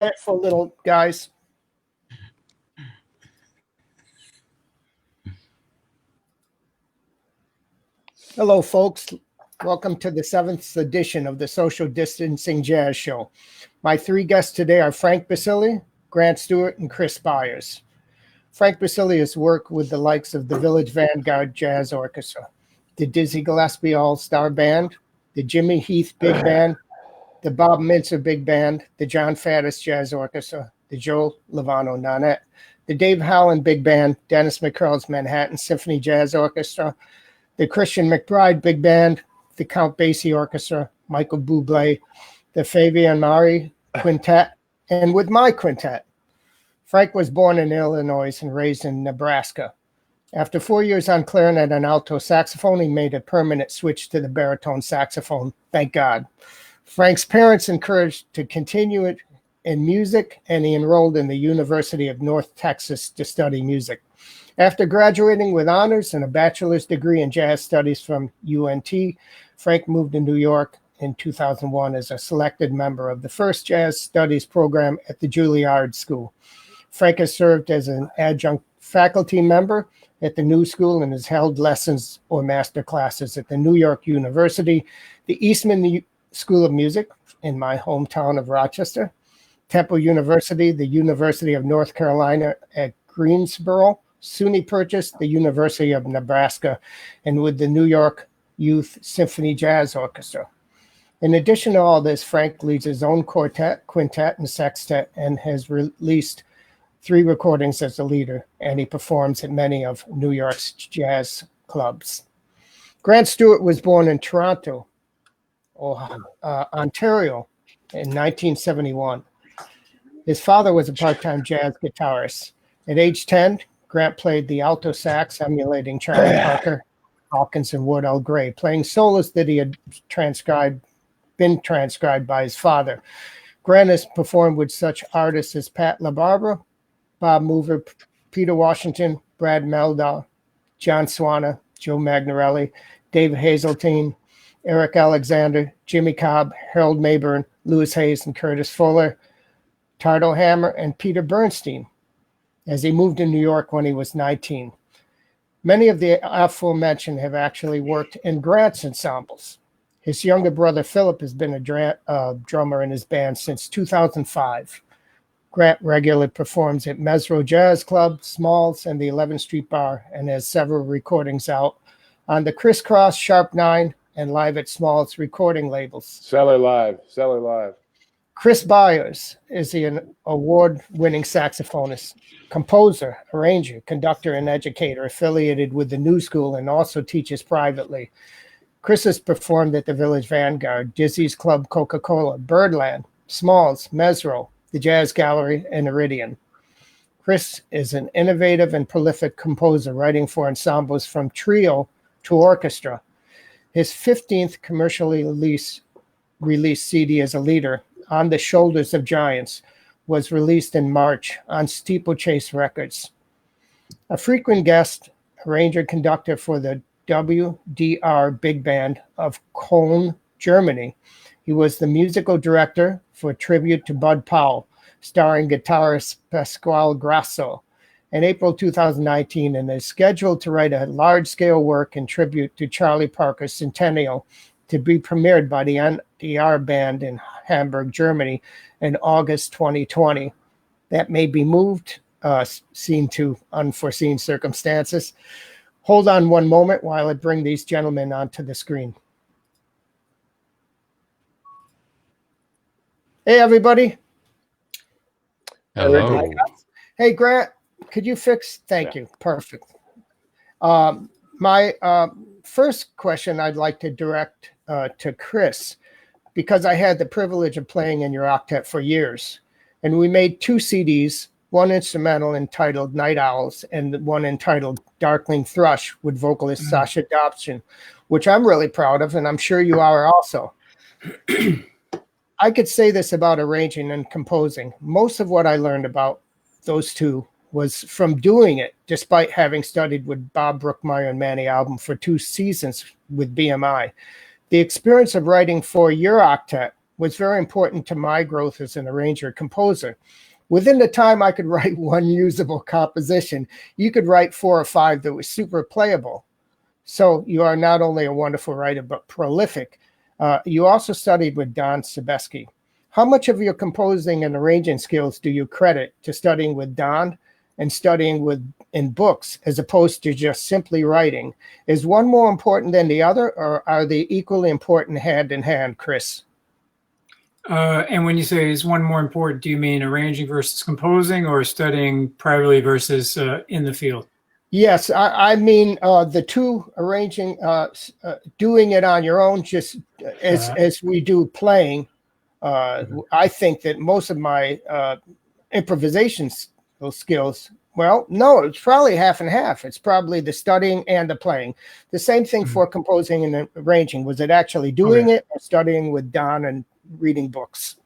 For little guys. Hello, folks. Welcome to the 7th edition of the Social Distancing Jazz Show. My three guests today are Frank Basile, Grant Stewart, and Chris Byars. Frank Basile has worked with the likes of the Village Vanguard Jazz Orchestra, the Dizzy Gillespie All-Star Band, the Jimmy Heath Big Band, the Bob Mintzer Big Band, the John Faddis Jazz Orchestra, the Joe Lovano Nonet, the Dave Howland Big Band, Dennis McCurl's Manhattan Symphony Jazz Orchestra, the Christian McBride Big Band, the Count Basie Orchestra, Michael Bublé, the Fabian Mari Quintet, and with my quintet. Frank was born in Illinois and raised in Nebraska. After 4 years on clarinet and alto saxophone, he made a permanent switch to the baritone saxophone, thank God. Frank's parents encouraged to continue it in music, and he enrolled in the University of North Texas to study music. After graduating with honors and a bachelor's degree in jazz studies from UNT, Frank moved to New York in 2001 as a selected member of the first jazz studies program at the Juilliard School. Frank has served as an adjunct faculty member at the New School and has held lessons or master classes at the New York University, the Eastman School of Music in my hometown of Rochester, Temple University, the University of North Carolina at Greensboro, SUNY Purchase, the University of Nebraska, and with the New York Youth Symphony Jazz Orchestra. In addition to all this, Frank leads his own quartet, quintet, and sextet and has released 3 recordings as a leader, and he performs at many of New York's jazz clubs. Grant Stewart was born in Toronto, Ontario in 1971. His father was a part-time jazz guitarist. At age 10, Grant played the alto sax, emulating Charlie Parker, Hawkins, and Wardell Gray, playing solos that he had been transcribed by his father. Grant has performed with such artists as Pat LaBarbera, Bob Mover, Peter Washington, Brad Meldau, John Swana, Joe Magnarelli, Dave Hazeltine, Eric Alexander, Jimmy Cobb, Harold Mayburn, Louis Hayes, and Curtis Fuller, Tardo Hammer, and Peter Bernstein, as he moved to New York when he was 19. Many of the aforementioned have actually worked in Grant's ensembles. His younger brother, Philip, has been a drummer in his band since 2005. Grant regularly performs at Mesro Jazz Club, Smalls, and the 11th Street Bar, and has several recordings out on the Crisscross, Sharp 9, and Live at Smalls recording labels. Seller Live. Chris Byars is an award-winning saxophonist, composer, arranger, conductor, and educator affiliated with the New School and also teaches privately. Chris has performed at the Village Vanguard, Dizzy's Club Coca-Cola, Birdland, Smalls, Mesro, the Jazz Gallery, and Iridian. Chris is an innovative and prolific composer, writing for ensembles from trio to orchestra. His 15th commercially released CD as a leader, On the Shoulders of Giants, was released in March on Steeplechase Records. A frequent guest, arranger conductor for the WDR Big Band of Cologne, Germany. He was the musical director for Tribute to Bud Powell, starring guitarist Pasquale Grasso, in April 2019, and is scheduled to write a large-scale work in tribute to Charlie Parker's centennial to be premiered by the NDR Band in Hamburg, Germany in August 2020. That may be moved, seen to unforeseen circumstances. Hold on one moment while I bring these gentlemen onto the screen. Hey, everybody. Hello. Hey, Grant, could you fix? Thank you. Perfect. My first question I'd like to direct to Chris, because I had the privilege of playing in your octet for years. And we made 2 CDs, one instrumental entitled Night Owls and one entitled Darkling Thrush with vocalist Sasha Dobson, which I'm really proud of, and I'm sure you are also. I could say this about arranging and composing. Most of what I learned about those two was from doing it, despite having studied with Bob Brookmeyer and Manny Album for 2 seasons with BMI. The experience of writing for your octet was very important to my growth as an arranger composer. Within the time I could write one usable composition, you could write 4 or 5 that was super playable. So you are not only a wonderful writer, but prolific. You also studied with Don Sebesky. How much of your composing and arranging skills do you credit to studying with Don and studying in books as opposed to just simply writing? Is one more important than the other, or are they equally important hand in hand, Chris? And when you say is one more important, do you mean arranging versus composing, or studying privately versus in the field? Yes, I mean the two, arranging, doing it on your own, just as we do playing. I think that most of my improvisation skills, well, no, it's probably half and half. It's probably the studying and the playing. The same thing for composing and arranging. Was it actually doing it or studying with Don and reading books?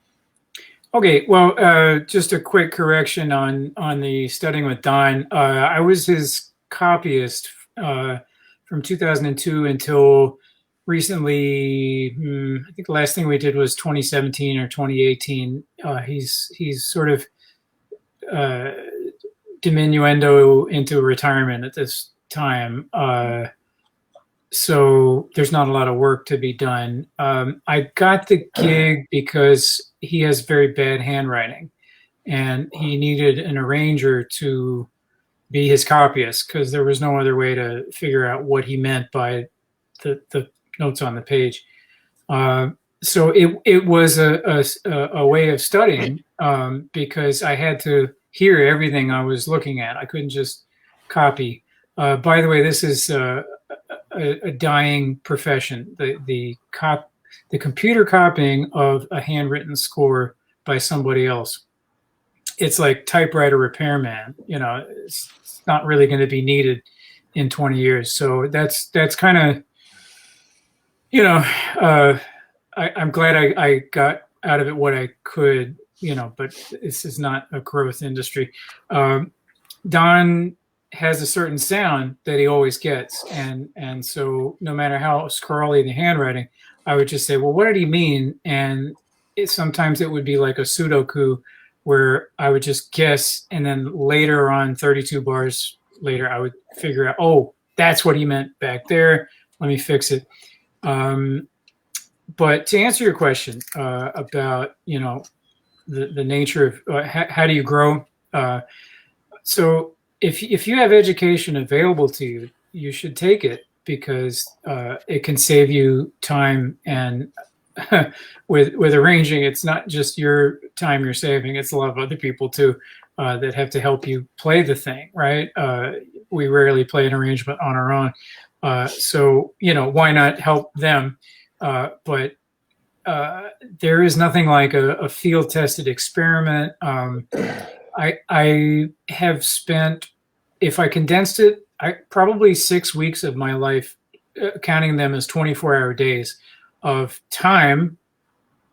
Okay, well, just a quick correction on the studying with Don. I was his copyist from 2002 until recently. I think the last thing we did was 2017 or 2018. He's sort of diminuendo into retirement at this time. So there's not a lot of work to be done. I got the gig because he has very bad handwriting, and he needed an arranger to be his copyist because there was no other way to figure out what he meant by the notes on the page. So it was a way of studying because I had to hear everything I was looking at. I couldn't just copy. By the way, this is a dying profession. The computer copying of a handwritten score by somebody else. It's like typewriter repairman. It's not really going to be needed in 20 years. So that's kind of, I'm glad I got out of it what I could, but this is not a growth industry. Don has a certain sound that he always gets. And so no matter how scrawly the handwriting, I would just say, well, what did he mean? And sometimes it would be like a Sudoku where I would just guess. And then later on, 32 bars later, I would figure out, oh, that's what he meant back there. Let me fix it. But to answer your question about, the nature of how do you grow? So if you have education available to you, you should take it because it can save you time. And with arranging, it's not just your time you're saving; it's a lot of other people too that have to help you play the thing, right? We rarely play an arrangement on our own, so why not help them? But there is nothing like a field-tested experiment. I have spent, if I condensed it, probably 6 weeks of my life, counting them as 24-hour days of time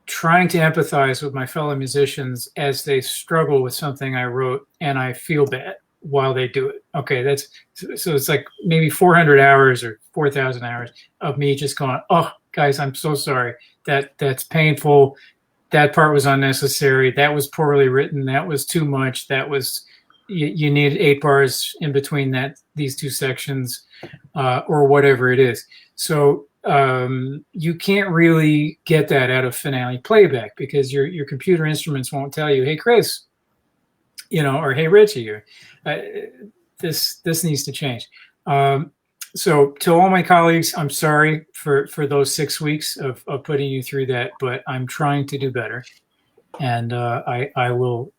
trying to empathize with my fellow musicians as they struggle with something I wrote, and I feel bad while they do it. Okay, so it's like maybe 400 hours or 4,000 hours of me just going, oh, guys, I'm so sorry. That's painful. That part was unnecessary. That was poorly written. That was too much. That was, you need 8 bars in between these two sections, or whatever it is. So you can't really get that out of finale playback because your computer instruments won't tell you, hey, Chris, or hey, Richie, or this needs to change. So to all my colleagues, I'm sorry for those 6 weeks of putting you through that, but I'm trying to do better. And I will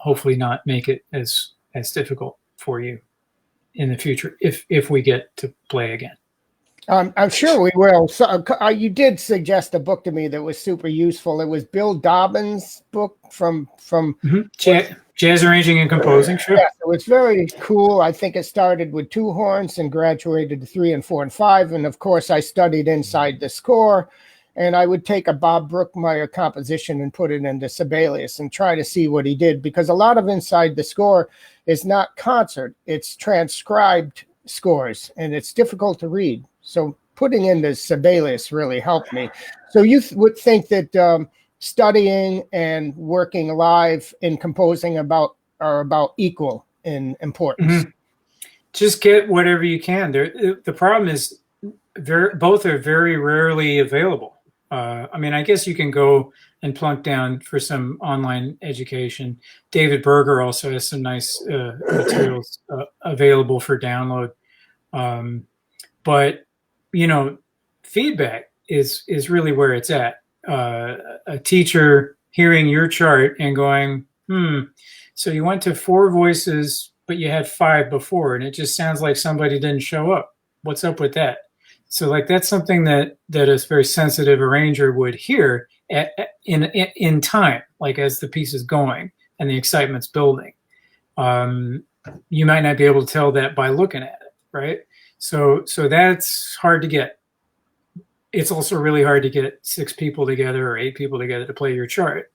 hopefully not make it as difficult for you in the future if we get to play again. I'm sure we will. So, you did suggest a book to me that was super useful. It was Bill Dobbins' book from Jazz Arranging and Composing. Sure. Yeah, it was very cool. I think it started with 2 horns and graduated to 3 and 4 and 5. And of course, I studied inside the score. And I would take a Bob Brookmeyer composition and put it into Sibelius and try to see what he did, because a lot of inside the score is not concert, it's transcribed scores, and it's difficult to read. So putting in the Sibelius really helped me. So you would think that studying and working live in composing are about equal in importance? Just get whatever you can. The problem is both are very rarely available. I mean, I guess you can go and plunk down for some online education. David Berger also has some nice materials available for download. But, feedback is really where it's at. A teacher hearing your chart and going, so you went to 4 voices, but you had 5 before, and it just sounds like somebody didn't show up. What's up with that? So like that's something that a very sensitive arranger would hear in time, like as the piece is going and the excitement's building. You might not be able to tell that by looking at it, right? So that's hard to get. It's also really hard to get 6 people together or 8 people together to play your chart.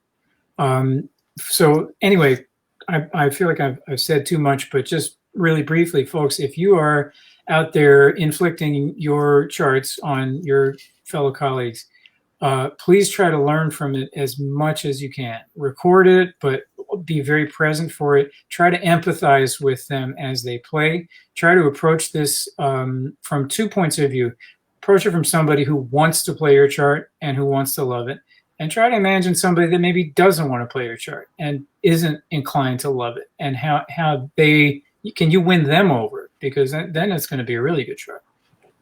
So anyway, I feel like I've said too much, but just really briefly, folks, if you are out there inflicting your charts on your fellow colleagues, please try to learn from it as much as you can. Record it, but be very present for it. Try to empathize with them as they play. Try to approach this from 2 points of view. Approach it from somebody who wants to play your chart and who wants to love it. And try to imagine somebody that maybe doesn't want to play your chart and isn't inclined to love it, and how can you win them over? Because then it's going to be a really good chart.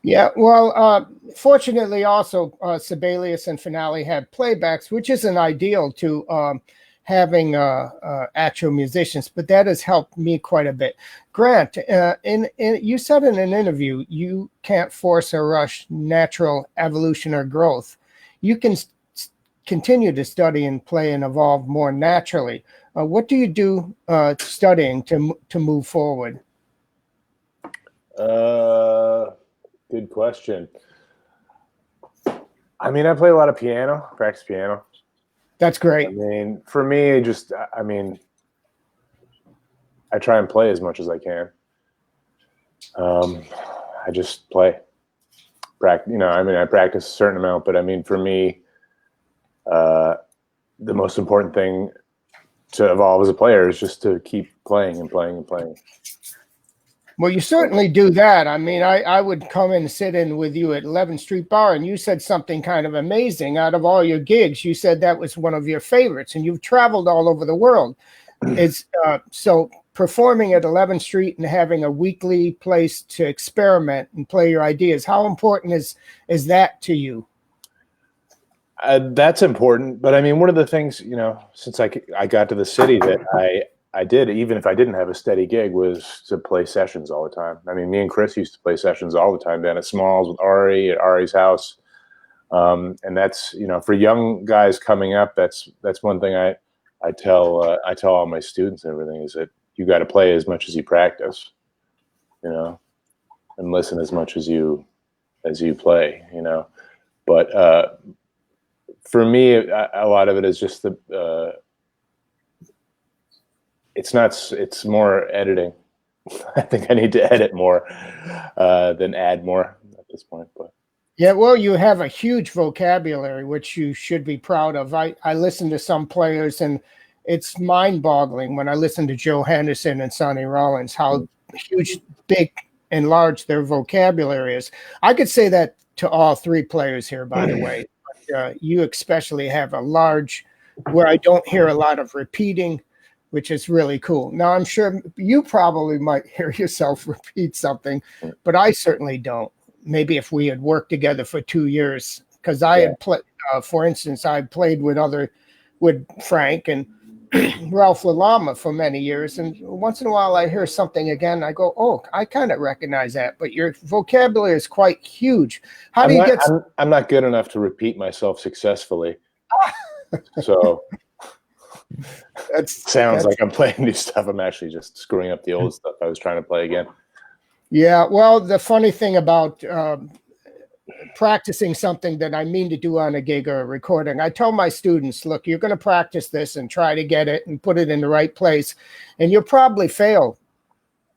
Yeah, well, fortunately, also Sibelius and Finale have playbacks, which isn't ideal to having actual musicians, but that has helped me quite a bit. Grant, you said in an interview, you can't force or rush natural evolution or growth. You can continue to study and play and evolve more naturally. What do you do studying to move forward? Good question. I mean, I play a lot of piano, practice piano. That's great. I mean, for me, I try and play as much as I can. I just play. I practice a certain amount, but I mean, for me, the most important thing to evolve as a player is just to keep playing and playing and playing. Well, you certainly do that. I mean, I would come and sit in with you at 11th Street Bar, and you said something kind of amazing. Out of all your gigs, you said that was one of your favorites, and you've traveled all over the world. So performing at 11th Street and having a weekly place to experiment and play your ideas, how important is that to you? That's important, but I mean, one of the things, since I got to the city that I did, even if I didn't have a steady gig, was to play sessions all the time. I mean, me and Chris used to play sessions all the time down at Smalls with Ari at Ari's house. And that's, for young guys coming up, that's one thing I tell all my students and everything, is that you got to play as much as you practice, and listen as much as you play, but, for me, a lot of it is just it's more editing. I think I need to edit more than add more at this point. But yeah, well, you have a huge vocabulary, which you should be proud of. I listen to some players, and it's mind-boggling when I listen to Joe Henderson and Sonny Rollins, how huge, big, and large their vocabulary is. I could say that to all 3 players here, by the way. You especially have a large, where I don't hear a lot of repeating, which is really cool. Now, I'm sure you probably might hear yourself repeat something, but I certainly don't. Maybe if we had worked together for 2 years, because I had played, for instance, I played with Frank and Ralph LaLama for many years, and once in a while I hear something again, I go, oh, I kind of recognize that, but your vocabulary is quite huge. How do you get... I'm not good enough to repeat myself successfully. So that sounds like I'm playing new stuff. I'm actually just screwing up the old stuff I was trying to play again. Yeah, well, the funny thing about practicing something that I mean to do on a gig or a recording, I tell my students, look, you're going to practice this and try to get it and put it in the right place, and you'll probably fail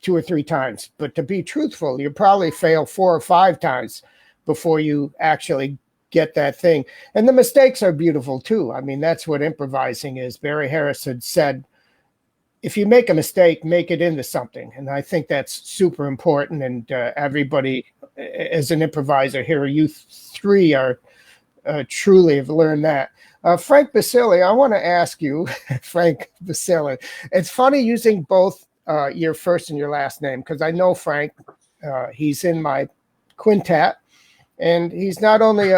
2 or 3 times. But to be truthful, you'll probably fail 4 or 5 times before you actually get that thing. And the mistakes are beautiful too. I mean, that's what improvising is. Barry Harris had said, if you make a mistake, make it into something. And I think that's super important. And everybody, as an improviser here, you three are truly have learned that. Frank Basile, I want to ask you, Frank Basile, it's funny using both your first and your last name, because I know Frank, he's in my quintet, and he's not only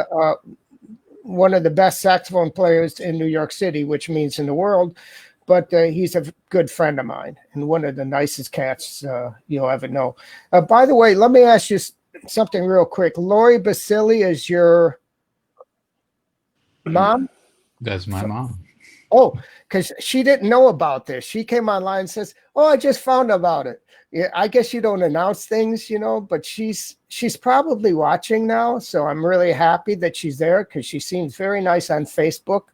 one of the best saxophone players in New York City, which means in the world, but he's a good friend of mine and one of the nicest cats you'll ever know. By the way, let me ask you something real quick. Lori Basile is your mom? That's my mom. Oh, because she didn't know about this. She came online and says, "Oh, I just found about it." Yeah, I guess you don't announce things, you know, but she's probably watching now. So I'm really happy that she's there, because she seems very nice on Facebook.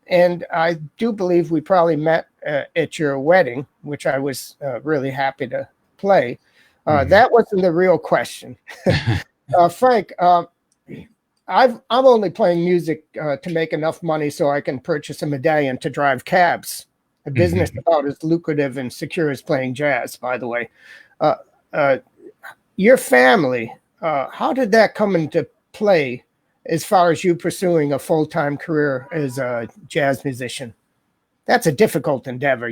And I do believe we probably met at your wedding, which I was really happy to play. That wasn't the real question. Frank, I'm only playing music to make enough money so I can purchase a medallion to drive cabs. A business about as lucrative and secure as playing jazz, by the way. Your family, how did that come into play as far as you pursuing a full-time career as a jazz musician? That's a difficult endeavor.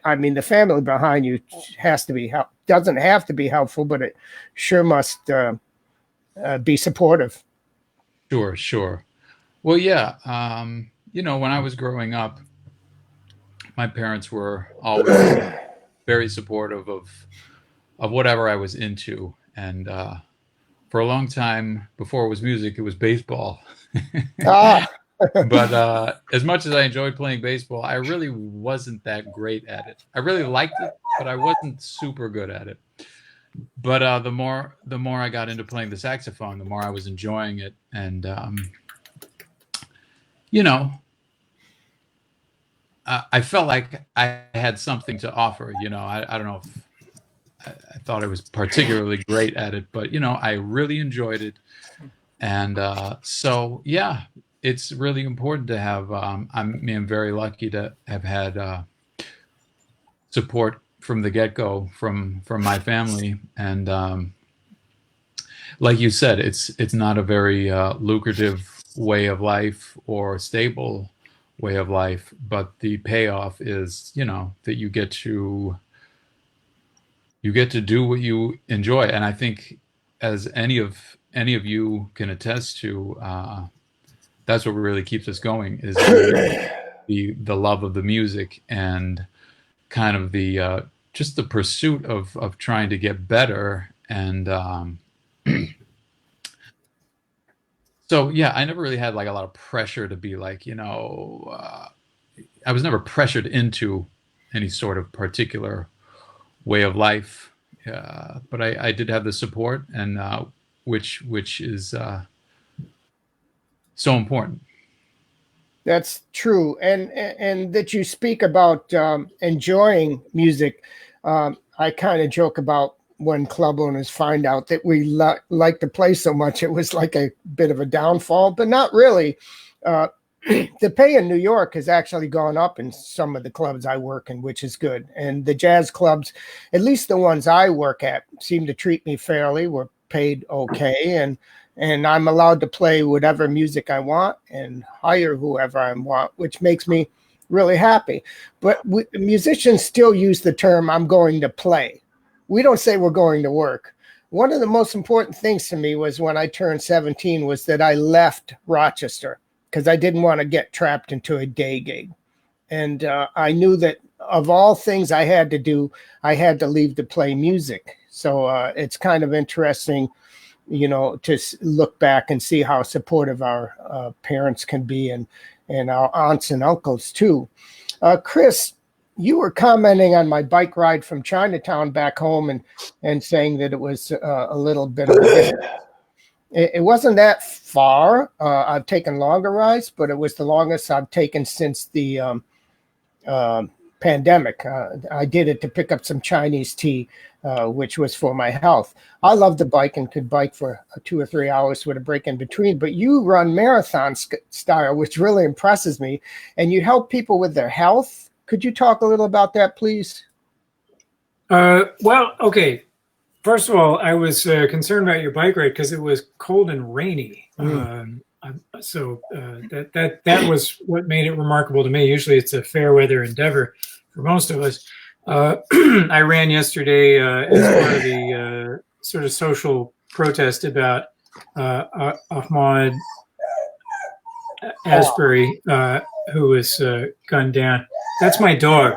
I mean, the family behind you doesn't have to be helpful, but it sure must be supportive. Sure. Well, yeah. You know, when I was growing up, my parents were always very supportive of whatever I was into. And for a long time, before it was music, it was baseball. But as much as I enjoyed playing baseball, I really wasn't that great at it. I really liked it, but I wasn't super good at it. But the more I got into playing the saxophone, the more I was enjoying it. And, you know, I felt like I had something to offer. You know, I don't know if I thought I was particularly great at it, but, you know, I really enjoyed it. And so, yeah, it's really important to have, I'm very lucky to have had support from the get-go from my family. And like you said, it's not a very lucrative way of life or stable way of life, but the payoff is, you know, that you get to do what you enjoy. And I think, as any of you can attest to, that's what really keeps us going, is the love of the music, and kind of the just the pursuit of trying to get better. And so, yeah, I never really had like a lot of pressure to be like, you know, I was never pressured into any sort of particular way of life. But I did have the support, and which is so important. That's true. And that you speak about enjoying music. I kind of joke about when club owners find out that we like to play so much, it was like a bit of a downfall, but not really. The pay in New York has actually gone up in some of the clubs I work in, which is good. And the jazz clubs, at least the ones I work at, seem to treat me fairly. We're paid okay. And I'm allowed to play whatever music I want and hire whoever I want, which makes me really happy. But musicians still use the term, "I'm going to play." We don't say we're going to work. One of the most important things to me was when I turned 17 was that I left Rochester, because I didn't want to get trapped into a day gig. And I knew that of all things I had to do, I had to leave to play music. So it's kind of interesting, you know, to look back and see how supportive our parents can be, and our aunts and uncles too. Chris, you were commenting on my bike ride from Chinatown back home, and saying that it was a little bit of a distance. It wasn't that far. I've taken longer rides, but it was the longest I've taken since the pandemic. I did it to pick up some Chinese tea, which was for my health. I love the bike and could bike for 2 or 3 hours with a break in between, but you run marathon style, which really impresses me, and you help people with their health. Could you talk a little about that, please? Well, okay. First of all, I was concerned about your bike ride because it was cold and rainy. So that was what made it remarkable to me. Usually it's a fair weather endeavor for most of us. I ran yesterday as part of the sort of social protest about Ahmaud Asbury, who was gunned down. That's my dog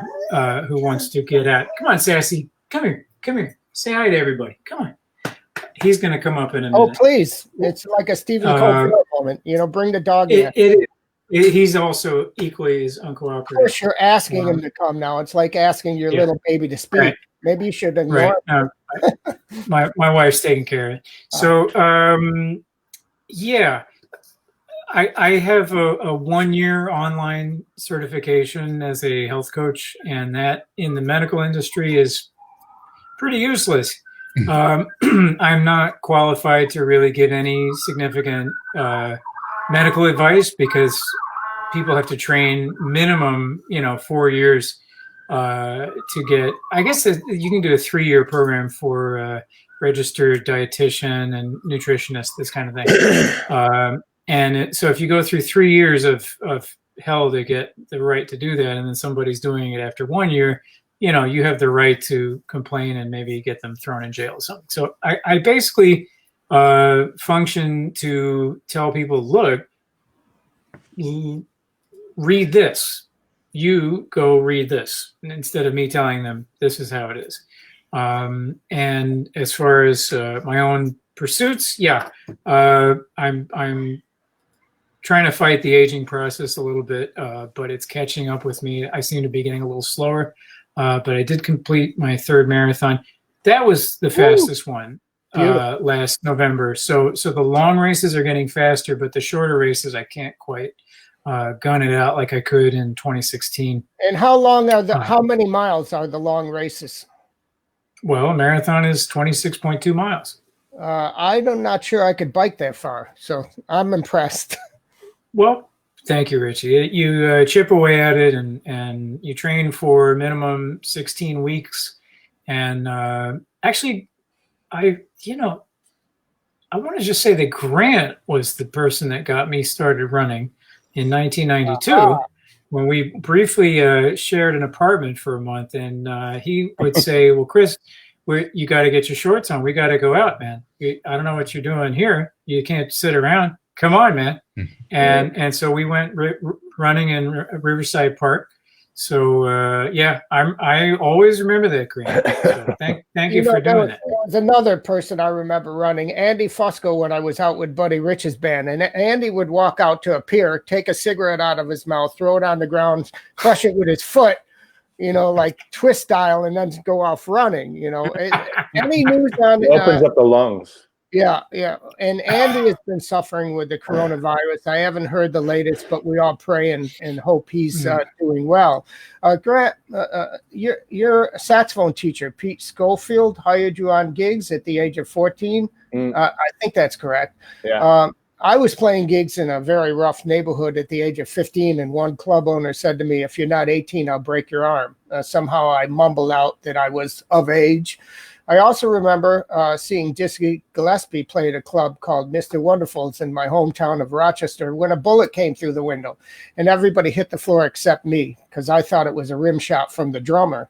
who wants to get out. Come on, Sassy. Come here. Say hi to everybody. Come on. He's going to come up in a minute. Oh, please. It's like a Stephen Colbert moment. Bring the dog in. He's also equally as uncooperative. Of course, you're asking him to come now. It's like asking your little baby to speak. Right. Maybe you should ignore it. My wife's taking care of it. So, I have a 1-year online certification as a health coach, and that in the medical industry is pretty useless. I'm not qualified to really give any significant medical advice because people have to train minimum, 4 years to get. I guess you can do a 3-year program for registered dietitian and nutritionist, this kind of thing. So if you go through 3 years of hell to get the right to do that, and then somebody's doing it after 1 year, you have the right to complain and maybe get them thrown in jail or something. So I basically function to tell people, look, read this. You go read this, instead of me telling them this is how it is. And as far as my own pursuits, I'm trying to fight the aging process a little bit, but it's catching up with me. I seem to be getting a little slower. But I did complete my 3rd marathon. That was the fastest one last November. So the long races are getting faster, but the shorter races I can't quite gun it out like I could in 2016. And how many miles are the long races? Well, a marathon is 26.2 miles. I'm not sure I could bike that far, so I'm impressed. Well, thank you, Richie. You chip away at it, and you train for minimum 16 weeks. And actually, I want to just say that Grant was the person that got me started running in 1992 when we briefly shared an apartment for a month. And he would say, well, Chris, you got to get your shorts on. We got to go out, man. I don't know what you're doing here. You can't sit around. Come on, man. And so we went running in Riverside Park. So I always remember that, Grant. So thank you for doing that. There was another person I remember running, Andy Fusco, when I was out with Buddy Rich's band. And Andy would walk out to a pier, take a cigarette out of his mouth, throw it on the ground, crush it with his foot, like twist style, and then go off running. Any news on it opens up the lungs. Yeah. And Andy has been suffering with the coronavirus. I haven't heard the latest, but we all pray and hope he's doing well. Grant, your saxophone teacher, Pete Schofield, hired you on gigs at the age of 14. I think that's correct. Yeah. I was playing gigs in a very rough neighborhood at the age of 15, and one club owner said to me, if you're not 18, I'll break your arm. Somehow I mumbled out that I was of age. I also remember seeing Dizzy Gillespie play at a club called Mr. Wonderful's in my hometown of Rochester when a bullet came through the window, and everybody hit the floor except me because I thought it was a rim shot from the drummer,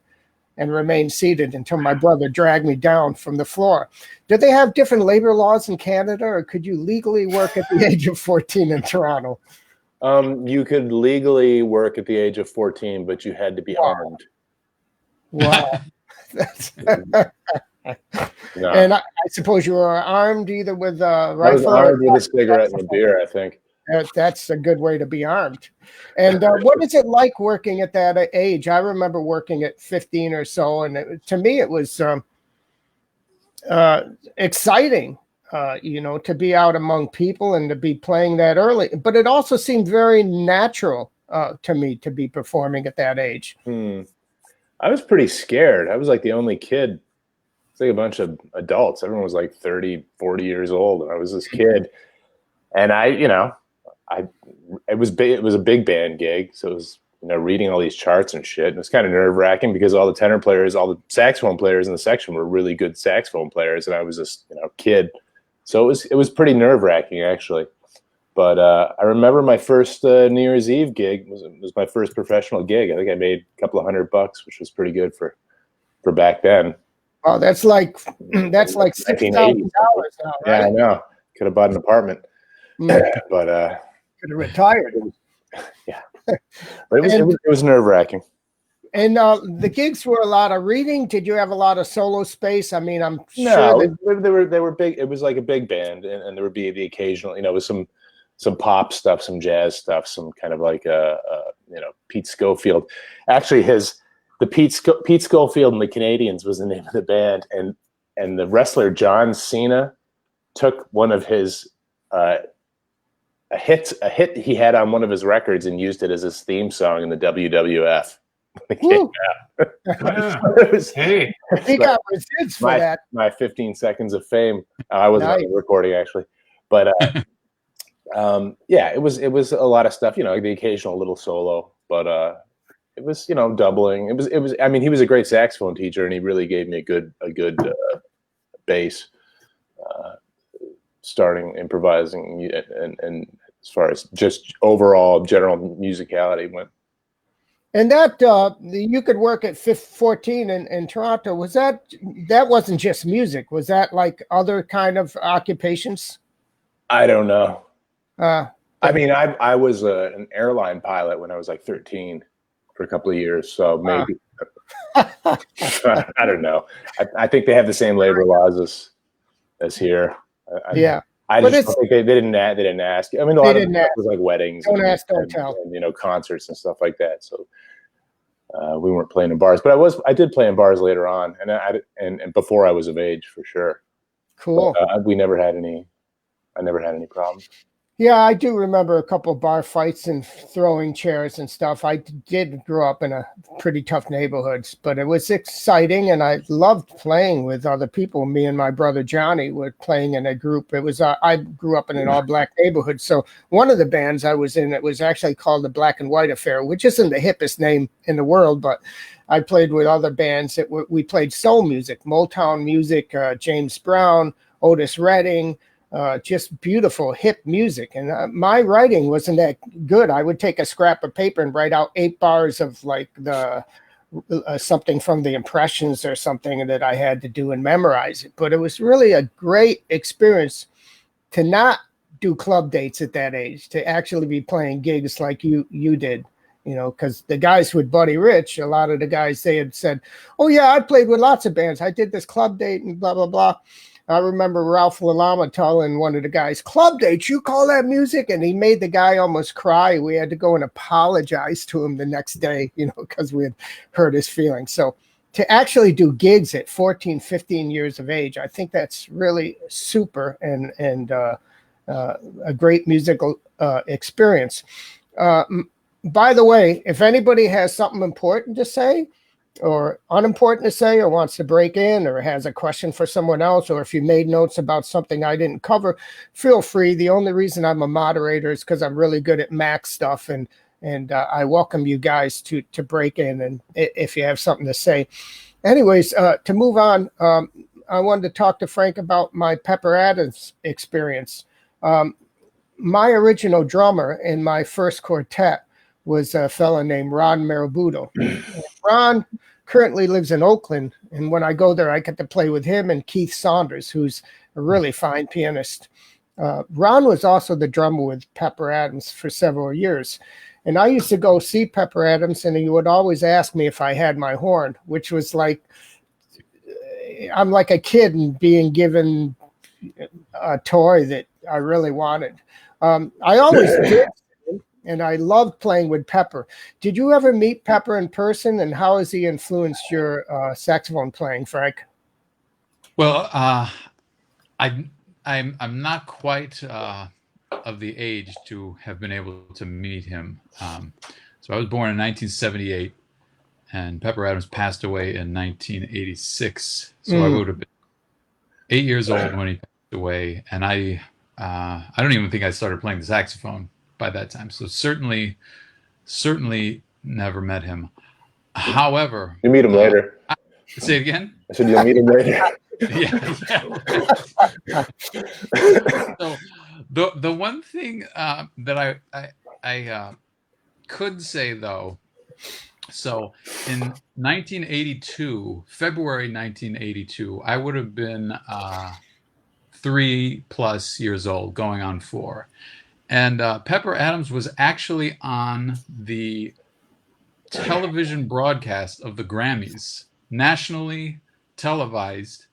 and remained seated until my brother dragged me down from the floor. Did they have different labor laws in Canada, or could you legally work at the age of 14 in Toronto? You could legally work at the age of 14, but you had to be armed. Wow. No. And I suppose you were armed either with a rifle. I was armed with a cigarette and a beer, I think. That's a good way to be armed. And what is it like working at that age? I remember working at 15 or so, and to me it was exciting, to be out among people and to be playing that early. But it also seemed very natural to me to be performing at that age. I was pretty scared. I was like the only kid. It's like a bunch of adults. Everyone was like 30, 40 years old. And I was this kid. And it was big. It was a big band gig. So it was, reading all these charts and shit. And it was kind of nerve wracking because all the tenor players, all the saxophone players in the section were really good saxophone players. And I was this, kid. So it was pretty nerve wracking actually. But I remember my first New Year's Eve gig was my first professional gig. I think I made a couple of $100, which was pretty good for back then. Oh, that's like $6,000 now, right? Yeah, I know. Could have bought an apartment, but could have retired. Yeah, but it was nerve wracking. And the gigs were a lot of reading. Did you have a lot of solo space? I mean, I'm sure that they were big. It was like a big band, and there would be the occasional, with some pop stuff, some jazz stuff, some kind of like Pete Schofield. Actually, Pete Schofield and the Canadians was the name of the band, and the wrestler John Cena took one of his a hit he had on one of his records and used it as his theme song in the WWF. Hey, he got resids for that. My 15 seconds of fame. I wasn't on the recording actually, but yeah, it was a lot of stuff. The occasional little solo, but it was doubling. It was. I mean, he was a great saxophone teacher, and he really gave me a good bass. Starting improvising and as far as just overall general musicality went. And that you could work at 14 in Toronto. Was that wasn't just music? Was that like other kind of occupations? I don't know. I mean, I was an airline pilot when I was like 13 for a couple of years, so maybe I don't know. I think they have the same labor laws as here. I just don't think they didn't ask. I mean, a lot of it was like weddings, don't ask, don't tell, and concerts and stuff like that. So we weren't playing in bars, but I did play in bars later on, and before I was of age for sure. Cool. But, I never had any problems. Yeah, I do remember a couple of bar fights and throwing chairs and stuff. I did grow up in a pretty tough neighborhoods, but it was exciting, and I loved playing with other people. Me and my brother Johnny were playing in a group. It was I grew up in an all-black neighborhood, so one of the bands I was in, it was actually called the Black and White Affair, which isn't the hippest name in the world, but I played with other bands that we played soul music, Motown music, James Brown, Otis Redding. Just beautiful hip music, and my writing wasn't that good. I would take a scrap of paper and write out 8 bars of like the something from the Impressions or something that I had to do and memorize it. But it was really a great experience to not do club dates at that age, to actually be playing gigs like you did. Because the guys with Buddy Rich, a lot of the guys, they had said, "Oh yeah, I played with lots of bands. I did this club date and blah blah blah." I remember Ralph LaLama telling one of the guys, "Club dates, you call that music?" And he made the guy almost cry. We had to go and apologize to him the next day, because we had hurt his feelings. So to actually do gigs at 14, 15 years of age, I think that's really super and a great musical experience. By the way, if anybody has something important to say, or unimportant to say, or wants to break in, or has a question for someone else, or if you made notes about something I didn't cover, feel free. The only reason I'm a moderator is because I'm really good at Mac stuff, and I welcome you guys to break in, and if you have something to say. Anyways, to move on, I wanted to talk to Frank about my Pepper Adams experience. My original drummer in my first quartet was a fella named Ron Marabudo. Ron currently lives in Oakland, and when I go there, I get to play with him and Keith Saunders, who's a really fine pianist. Ron was also the drummer with Pepper Adams for several years, and I used to go see Pepper Adams, and he would always ask me if I had my horn, which was like, I'm like a kid and being given a toy that I really wanted. I always did. And I loved playing with Pepper. Did you ever meet Pepper in person, and how has he influenced your saxophone playing, Frank? Well, I'm not quite of the age to have been able to meet him. So I was born in 1978, and Pepper Adams passed away in 1986. So I would have been 8 years old when he passed away, and I don't even think I started playing the saxophone by that time. So certainly never met him. However, You meet him later. Say it again. I said you'll meet him later. Yeah. So the one thing that I could say though, so in 1982, February 1982, I would have been 3+ years old, going on 4, and Pepper Adams was actually on the television broadcast of the Grammys, nationally televised.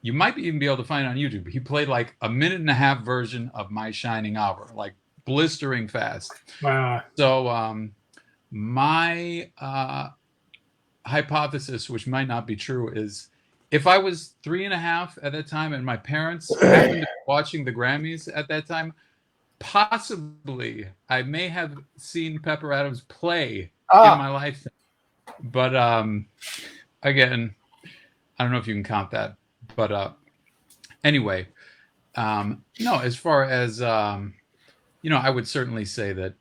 You might even be able to find it on YouTube. He played like a 1.5-minute version of My Shining Hour, like blistering fast. Wow. So my hypothesis, which might not be true, is if I was 3.5 at that time and my parents happened to be watching the Grammys at that time, possibly I may have seen Pepper Adams play in my lifetime. But again, I don't know if you can count that. But anyway, no, as far as, I would certainly say that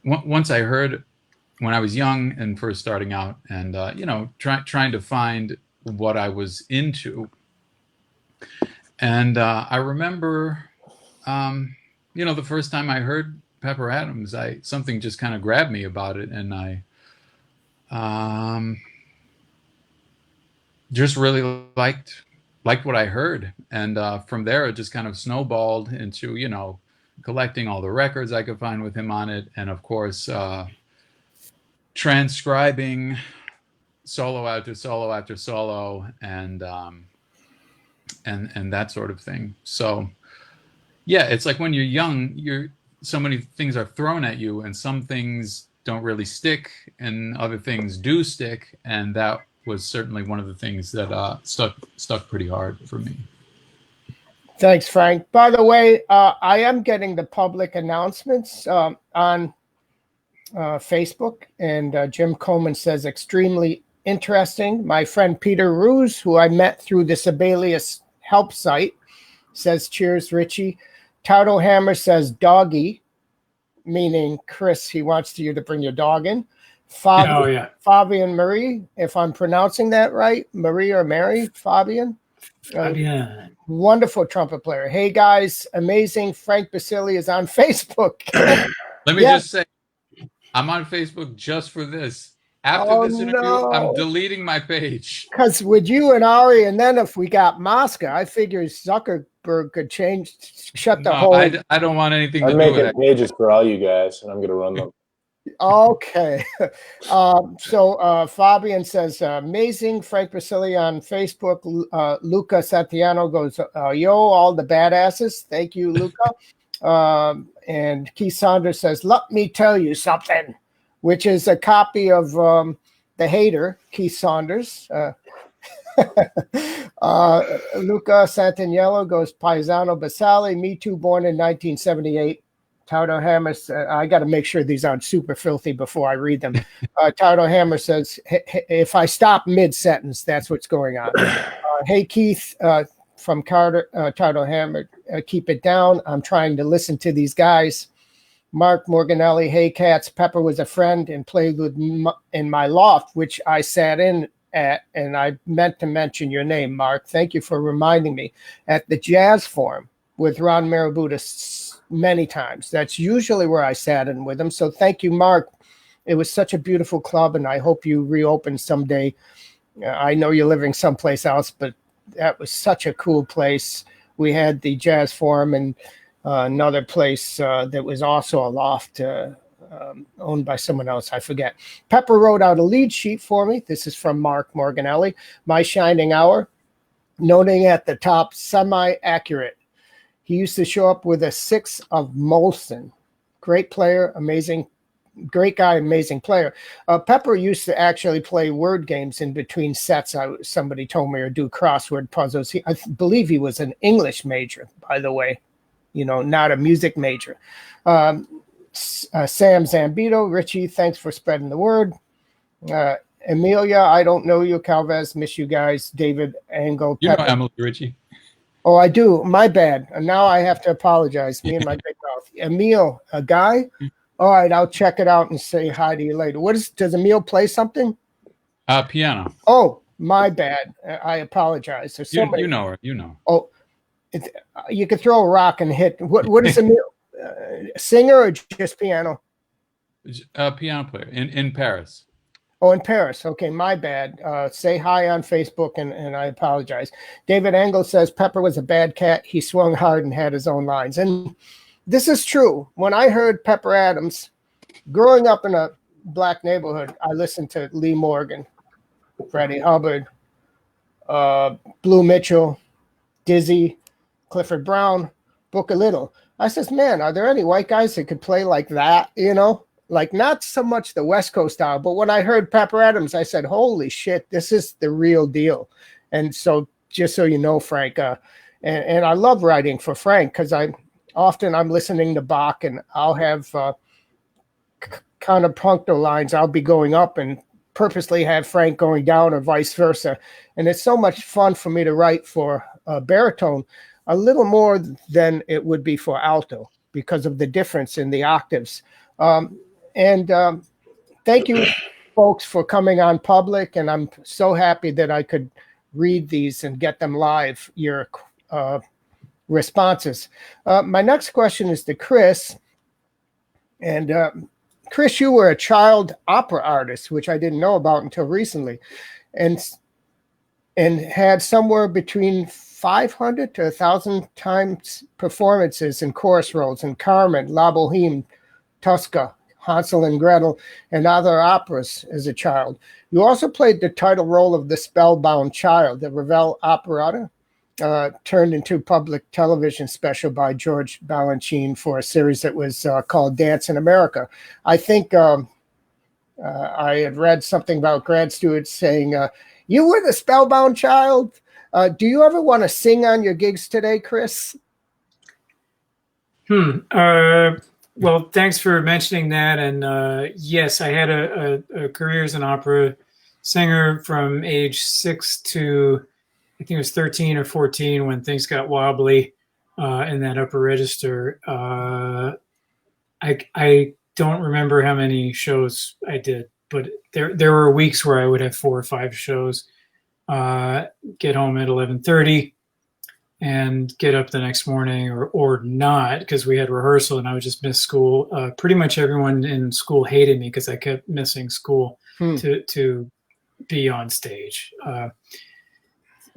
once I heard, when I was young and first starting out and, trying to find what I was into. And I remember, the first time I heard Pepper Adams, something just kind of grabbed me about it, and I just really liked what I heard, and from there it just kind of snowballed into collecting all the records I could find with him on it, and of course transcribing solo after solo after solo, and that sort of thing. So yeah, it's like when you're young, so many things are thrown at you, and some things don't really stick, and other things do stick, and that was certainly one of the things that stuck pretty hard for me. Thanks, Frank. By the way, I am getting the public announcements on Facebook, and Jim Coleman says extremely interesting. My friend Peter Ruse, who I met through the Sibelius help site, says cheers, Richie. Tauto Hammer says doggy, meaning Chris, he wants you to bring your dog in. Fabian Marie, if I'm pronouncing that right, Marie or Mary, Fabian. Wonderful trumpet player. Hey guys, amazing. Frank Basile is on Facebook. Let me just say, I'm on Facebook just for this. After this interview, I'm deleting my page. Because with you and Ari, and then if we got Mosca, I figure Zuckerberg could shut the whole. I don't want anything to do with it. I'm making pages for all you guys, and I'm going to run them. Okay. So Fabian says, amazing. Frank Basile on Facebook. Luca Satiano goes, yo, all the badasses. Thank you, Luca. And Keith Saunders says, let me tell you something, which is a copy of The Hater, Keith Saunders. Luca Santaniello goes, Paisano Basale, Me Too, born in 1978. Tauto Hammer, I got to make sure these aren't super filthy before I read them. Tauto Hammer says, if I stop mid-sentence, that's what's going on. Hey, Keith, from Carter, Tauto Hammer, keep it down. I'm trying to listen to these guys. Mark Morganelli, hey, cats, Pepper was a friend and played with in my loft, which I sat in at, and I meant to mention your name, Mark. Thank you for reminding me. At the Jazz Forum with Ron Marabuda many times. That's usually where I sat in with him. So thank you, Mark. It was such a beautiful club, and I hope you reopen someday. I know you're living someplace else, but that was such a cool place. We had the Jazz Forum and another place that was also a loft owned by someone else. I forget. Pepper wrote out a lead sheet for me. This is from Mark Morganelli. My Shining Hour, noting at the top, semi-accurate. He used to show up with a 6 of Molson. Great player, amazing, great guy, amazing player. Pepper used to actually play word games in between sets. Somebody told me, or do crossword puzzles. I believe he was an English major, by the way, not a music major. Sam Zambito, Richie, thanks for spreading the word. Amelia, I don't know you. Calvez, miss you guys. David Angle. You know Emily Ritchie. Oh, I do. My bad. And now I have to apologize. Me and my big mouth. Emil, a guy? All right, I'll check it out and say hi to you later. Does Emil play something? Piano. Oh, my bad. I apologize. There's so You know her. You know. Oh, you could throw a rock and hit. What is Emil? Singer or just piano? Piano player in Paris. Oh, in Paris. Okay, my bad. Say hi on Facebook, and I apologize. David Angle says Pepper was a bad cat. He swung hard and had his own lines. And this is true. When I heard Pepper Adams, growing up in a black neighborhood, I listened to Lee Morgan, Freddie Hubbard, Blue Mitchell, Dizzy, Clifford Brown, Booker Little. I says, man, are there any white guys that could play like that, Like not so much the West Coast style, but when I heard Pepper Adams, I said, holy shit, this is the real deal. And so just so you know, Frank, and I love writing for Frank because I'm listening to Bach and I'll have kind of punctual lines. I'll be going up and purposely have Frank going down or vice versa. And it's so much fun for me to write for baritone, a little more than it would be for alto because of the difference in the octaves. And thank you, folks, for coming on public. And I'm so happy that I could read these and get them live, your responses. My next question is to Chris. And Chris, you were a child opera artist, which I didn't know about until recently, and had somewhere between 500 to 1,000 times performances in chorus roles in Carmen, La Boheme, Tosca, Hansel and Gretel, and other operas as a child. You also played the title role of the Spellbound Child, the Ravel operetta, turned into public television special by George Balanchine for a series that was called Dance in America. I think I had read something about Grant Stewart saying, you were the Spellbound Child. Do you ever want to sing on your gigs today, Chris? Well, thanks for mentioning that. And yes, I had a career as an opera singer from age 6 to, I think it was 13 or 14 when things got wobbly in that upper register. I don't remember how many shows I did, but there were weeks where I would have 4 or 5 shows, get home at 11:30 and get up the next morning or not, because we had rehearsal and I would just miss school. Pretty much everyone in school hated me because I kept missing school to be on stage.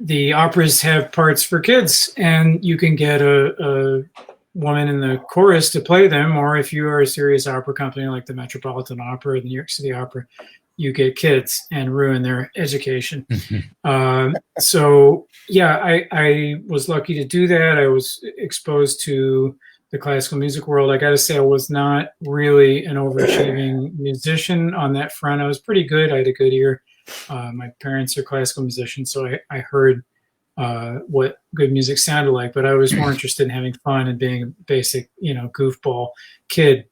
The operas have parts for kids, and you can get a woman in the chorus to play them, or if you are a serious opera company like the Metropolitan Opera or the New York City Opera, you get kids and ruin their education. So yeah, I was lucky to do that. I was exposed to the classical music world. I got to say, I was not really an overachieving musician on that front. I was pretty good. I had a good ear. My parents are classical musicians, so I heard what good music sounded like, but I was more interested in having fun and being a basic, goofball kid.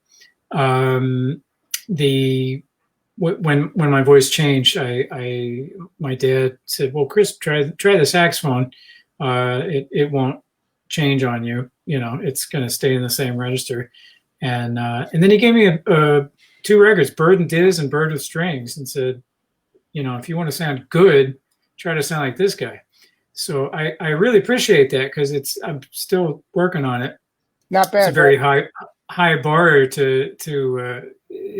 When my voice changed, my dad said, "Well, Chris, try the saxophone. It won't change on you. It's going to stay in the same register." And then he gave me 2 records, Bird and Diz and Bird with Strings, and said, if you want to sound good, try to sound like this guy. So I really appreciate that because I'm still working on it. Not bad. It's a very high bar to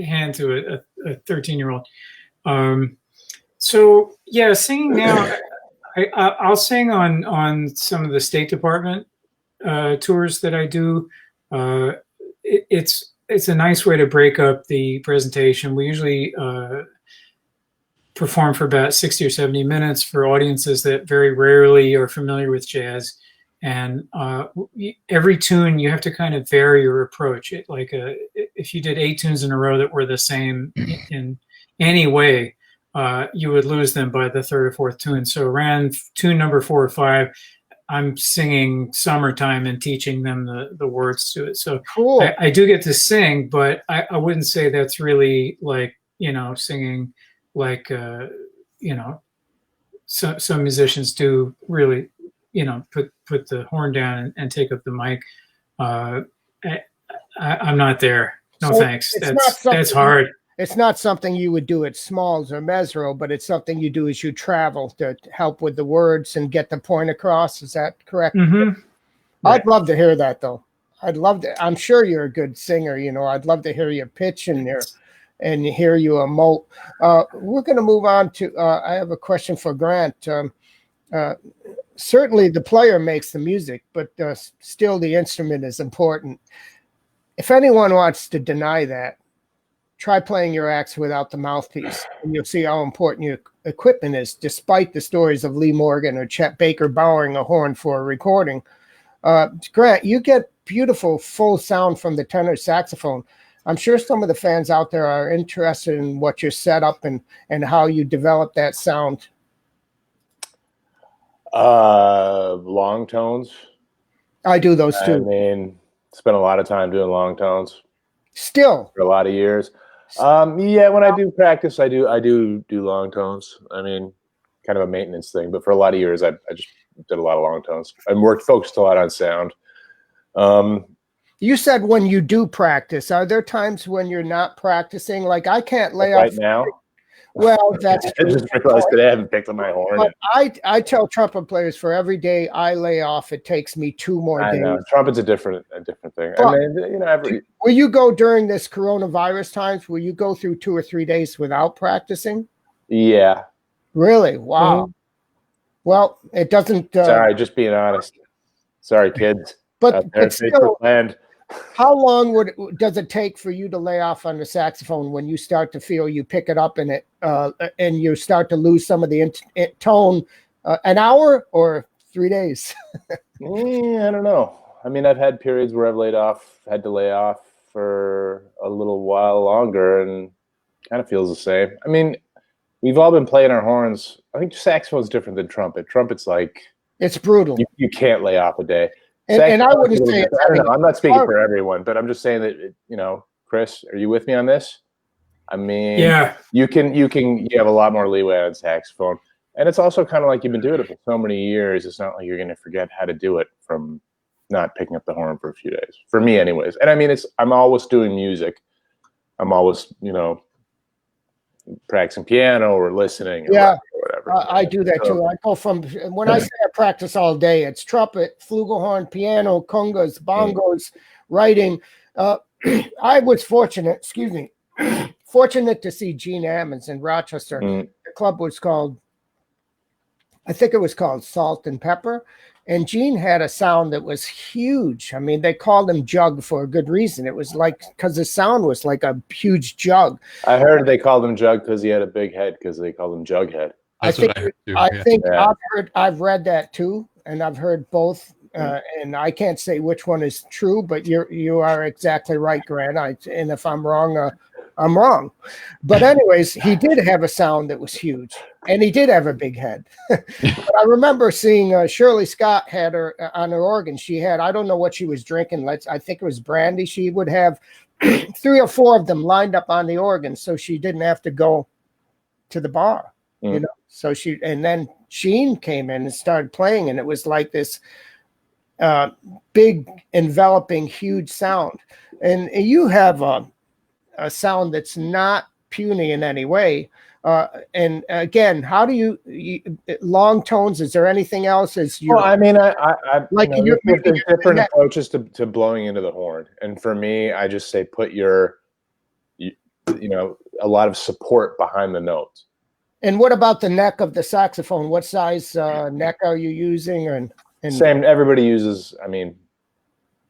hand to a 13-year-old. So yeah, singing now, I'll sing on some of the State Department tours that I do. It's a nice way to break up the presentation. We usually perform for about 60 or 70 minutes for audiences that very rarely are familiar with jazz. And every tune, you have to kind of vary your approach. If you did 8 tunes in a row that were the same in any way, you would lose them by the 3rd or 4th tune. So around tune number 4 or 5, I'm singing "Summertime" and teaching them the words to it. So Cool. I do get to sing, but I wouldn't say that's really like, singing like, some musicians do really, put the horn down and take up the mic. I'm not there. No, So thanks. it's not That's something- hard. It's not something you would do at Smalls or Mesro, but it's something you do as you travel to help with the words and get the point across. Is that correct? Mm-hmm. I'd love to hear that, though. I'd love to. I'm sure you're a good singer. I'd love to hear you pitch in there and hear you emote. We're going to move on to, I have a question for Grant. Certainly the player makes the music, but still the instrument is important. If anyone wants to deny that, try playing your axe without the mouthpiece, and you'll see how important your equipment is, despite the stories of Lee Morgan or Chet Baker borrowing a horn for a recording. Grant, you get beautiful full sound from the tenor saxophone. I'm sure some of the fans out there are interested in what your setup and how you develop that sound. Long tones. I do those too. I mean, spent a lot of time doing long tones. Still, for a lot of years. Yeah, when I do practice, I do long tones. I mean, kind of a maintenance thing, but for a lot of years, I just did a lot of long tones. I focused a lot on sound. You said when you do practice, are there times when you're not practicing? Like I can't lay right off now. Well, that's I just realized today I haven't picked up my horn. But I tell trumpet players for every day I lay off, it takes me 2 more days. I know. Trumpet's a different thing. But, I mean, will you go during this coronavirus times? Will you go through 2 or 3 days without practicing? Yeah. Really? Wow. Mm-hmm. Well, it doesn't. Sorry, just being honest. Sorry, kids. But still, land. How long does it take for you to lay off on the saxophone when you start to feel you pick it up in it and you start to lose some of the tone? An hour or 3 days? I don't know. I mean, I've had periods where I've had to lay off for a little while longer, and kind of feels the same. I mean, we've all been playing our horns. I think saxophone's different than trumpet. Trumpet's like it's brutal. You can't lay off a day. And I wouldn't say I don't know. I'm not speaking for everyone, but I'm just saying that Chris, are you with me on this? I mean, yeah, you have a lot more leeway on saxophone, and it's also kind of like you've been doing it for so many years. It's not like you're going to forget how to do it from not picking up the horn for a few days. For me, anyways. And I mean, I'm always doing music. I'm always practicing piano or listening. Or whatever. I do that too. I go from when I say I practice all day, it's trumpet, flugelhorn, piano, congas, bongos, writing. I was fortunate, fortunate to see Gene Ammons in Rochester. The club was called, I think it was called Salt and Pepper. And Gene had a sound that was huge. I mean, they called him Jug for a good reason. It was like, because the sound was like a huge jug. I heard they called him Jug because he had a big head, because they called him Jughead. That's what I heard too. I think I've read that too, and I've heard both. And I can't say which one is true, but you are exactly right, Grant. And if I'm wrong, I'm wrong. But anyways, he did have a sound that was huge, and he did have a big head. But I remember seeing Shirley Scott had her on her organ. She had, I don't know what she was drinking. I think it was brandy. She would have 3 or 4 of them lined up on the organ, so she didn't have to go to the bar. So and then Gene came in and started playing, and it was like this big, enveloping, huge sound. And you have a sound that's not puny in any way. And again, how do you long tones? Is there anything else? Well, I mean, I like there's different approaches to blowing into the horn. And for me, I just say put a lot of support behind the notes. And what about the neck of the saxophone? What size neck are you using? And same. Everybody uses. I mean,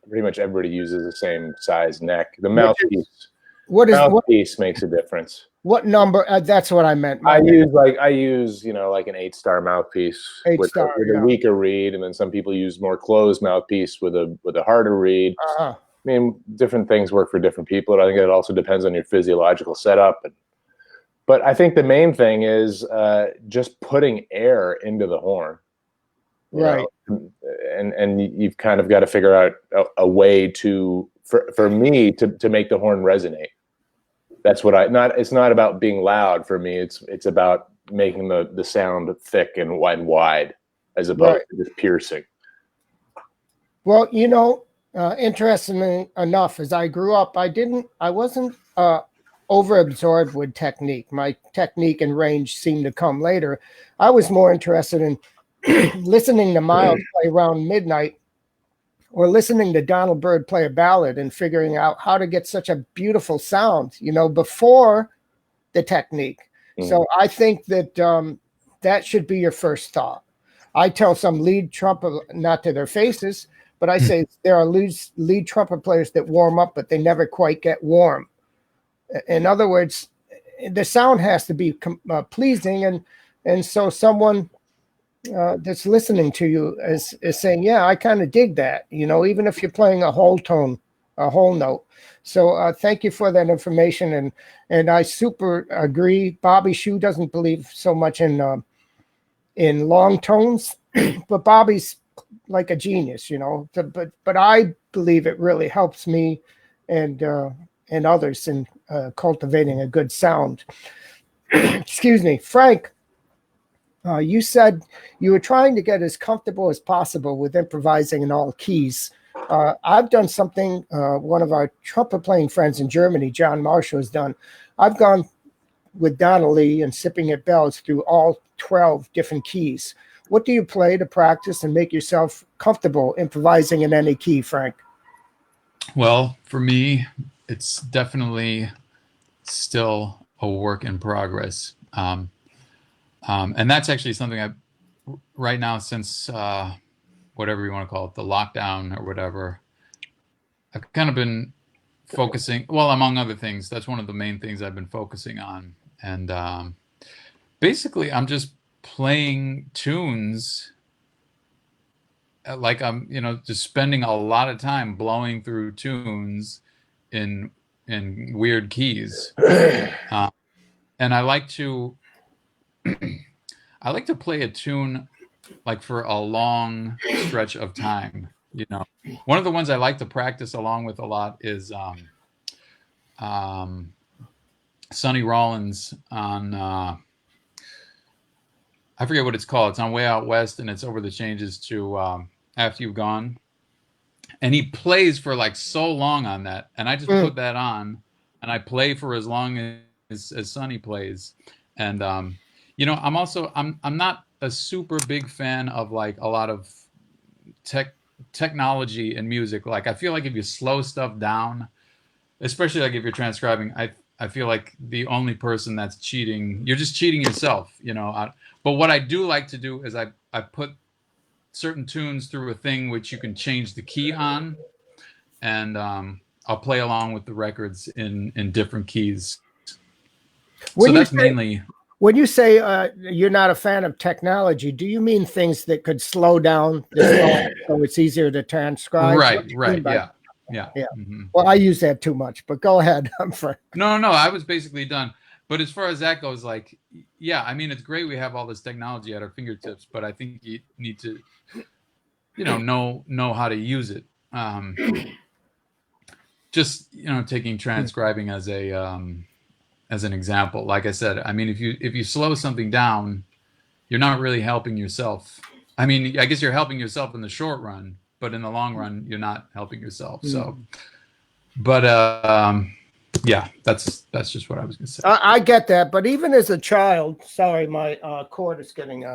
pretty much everybody uses the same size neck. The mouthpiece. Mouthpiece makes a difference. What number? That's what I meant. I use like an 8-star mouthpiece with a weaker reed, and then some people use more closed mouthpiece with a harder reed. I mean, different things work for different people, and I think it also depends on your physiological setup. But I think the main thing is just putting air into the horn. Right. And you've kind of got to figure out a way for me to make the horn resonate. That's what it's not about being loud for me. It's about making the sound thick and wide as opposed to just piercing. Well, interestingly enough, as I grew up, I wasn't overabsorbed with technique. My technique and range seemed to come later. I was more interested in listening to Miles play around midnight, or listening to Donald Byrd play a ballad and figuring out how to get such a beautiful sound, before the technique. So I think that that should be your first thought. I tell some lead trumpet, not to their faces, but I say there are lead trumpet players that warm up, but they never quite get warm. In other words, the sound has to be pleasing, and so someone that's listening to you is saying, yeah, I kind of dig that, even if you're playing a whole tone, a whole note. So thank you for that information, and I super agree. Bobby Shue doesn't believe so much in long tones, but Bobby's like a genius, but I believe it really helps me and others in cultivating a good sound. Excuse me, Frank. You said you were trying to get as comfortable as possible with improvising in all keys. I've done something one of our trumpet playing friends in Germany, John Marshall, has done. I've gone with Donnelly and Sipping at Bells through all 12 different keys. What do you play to practice and make yourself comfortable improvising in any key, Frank? Well, for me, it's definitely still a work in progress. And that's actually something right now, since whatever you want to call it, the lockdown or whatever, I've kind of been focusing, well, among other things, that's one of the main things I've been focusing on. And basically, I'm just playing tunes like I'm, just spending a lot of time blowing through tunes in weird keys. And I like to play a tune like for a long stretch of time. One of the ones I like to practice along with a lot is Sonny Rollins on I forget what it's called. It's on Way Out West, and it's over the changes to After You've Gone. And he plays for like so long on that, and I just put that on and I play for as long as Sonny plays. And I'm not a super big fan of like a lot of technology in music. Like I feel like if you slow stuff down, especially like if you're transcribing, I feel like the only person that's cheating, you're just cheating yourself, But what I do like to do is I put certain tunes through a thing which you can change the key on, and I'll play along with the records in different keys. So that's mainly. When you say you're not a fan of technology, do you mean things that could slow down the song so it's easier to transcribe? Right, yeah. Mm-hmm. Well, I use that too much, but go ahead. I'm Frank. No, I was basically done. But as far as that goes, like, yeah, I mean, it's great we have all this technology at our fingertips, but I think you need to, know how to use it. Just, taking transcribing as an example. Like I said, I mean, if you slow something down, you're not really helping yourself. I mean, I guess you're helping yourself in the short run, but in the long run, you're not helping yourself. So, but yeah, that's just what I was going to say. I get that, but even as a child, sorry, my cord is getting.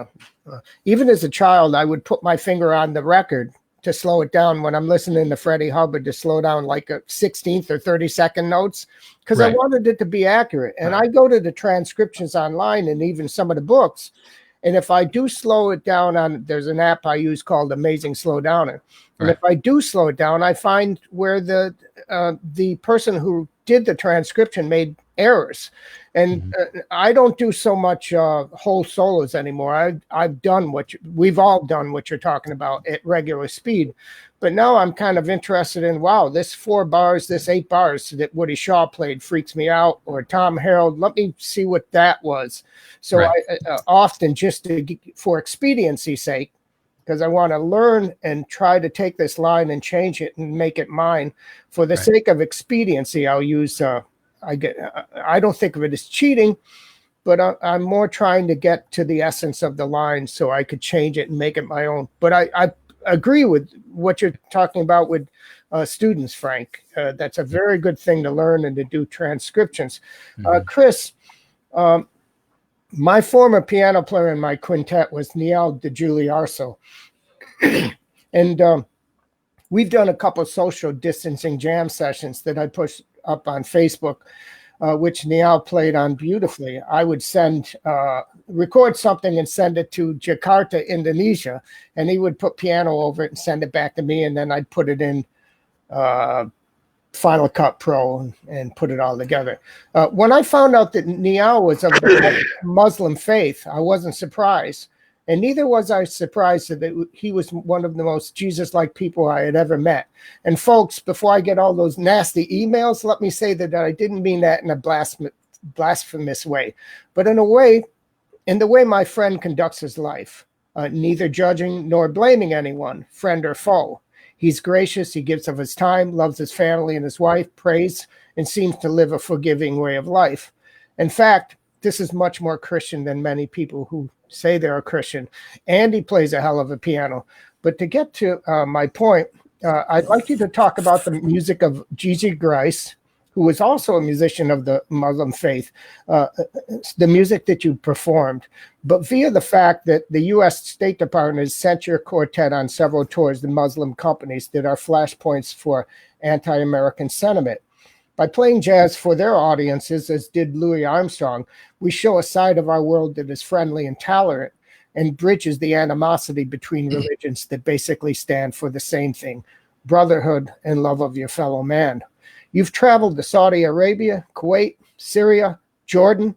Even as a child, I would put my finger on the record to slow it down when I'm listening to Freddie Hubbard, to slow down like a 16th or 32nd notes, because I wanted it to be accurate. And I go to the transcriptions online and even some of the books. And if I do slow it down there's an app I use called Amazing Slow Downer. And if I do slow it down, I find where the person who did the transcription made errors. And I don't do so much whole solos anymore. I've done we've all done what you're talking about at regular speed. But now I'm kind of interested in, wow, this 4 bars, this 8 bars that Woody Shaw played freaks me out, or Tom Harold. Let me see what that was. So I often, just for expediency's sake, because I want to learn and try to take this line and change it and make it mine. For the sake of expediency, I'll use, I don't think of it as cheating, but I'm more trying to get to the essence of the line so I could change it and make it my own. But I agree with what you're talking about with students, Frank. That's a very good thing to learn and to do transcriptions. Chris, my former piano player in my quintet was Niall de Giuliarso. And we've done a couple of social distancing jam sessions that I pushed up on Facebook, which Niall played on beautifully. I would record something and send it to Jakarta, Indonesia, and he would put piano over it and send it back to me, and then I'd put it in Final Cut Pro and put it all together. When I found out that Niall was of the Muslim faith, I wasn't surprised. And neither was I surprised that he was one of the most Jesus-like people I had ever met. And folks, before I get all those nasty emails, let me say that I didn't mean that in a blasphemous way, but in the way my friend conducts his life, neither judging nor blaming anyone, friend or foe. He's gracious, he gives of his time, loves his family and his wife, prays, and seems to live a forgiving way of life. In fact, this is much more Christian than many people who say they're a Christian. And he plays a hell of a piano. But to get to my point, I'd like you to talk about the music of Gigi Grice, who was also a musician of the Muslim faith, the music that you performed, but via the fact that the U.S. State Department has sent your quartet on several tours to Muslim companies that are flashpoints for anti-American sentiment. By playing jazz for their audiences, as did Louis Armstrong, we show a side of our world that is friendly and tolerant and bridges the animosity between religions that basically stand for the same thing, brotherhood and love of your fellow man. You've traveled to Saudi Arabia, Kuwait, Syria, Jordan,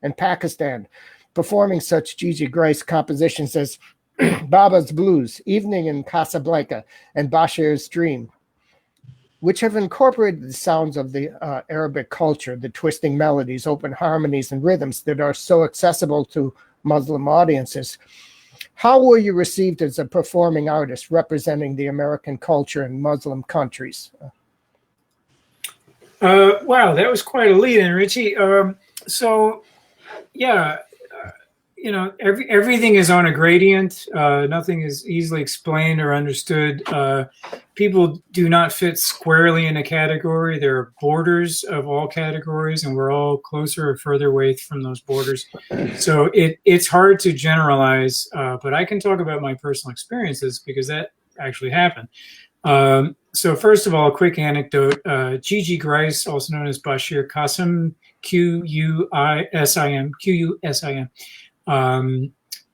and Pakistan, performing such Gigi Grice compositions as Baba's Blues, Evening in Casablanca, and Bashir's Dream, which have incorporated the sounds of the Arabic culture, the twisting melodies, open harmonies, and rhythms that are so accessible to Muslim audiences. How were you received as a performing artist representing the American culture in Muslim countries? Wow, that was quite a lead-in, Richie. Everything is on a gradient. Nothing is easily explained or understood. People do not fit squarely in a category. There are borders of all categories, and we're all closer or further away from those borders. So it's hard to generalize, but I can talk about my personal experiences because that actually happened. So first of all, a quick anecdote. Gigi Grice, also known as Bashir Qasim, Qusim,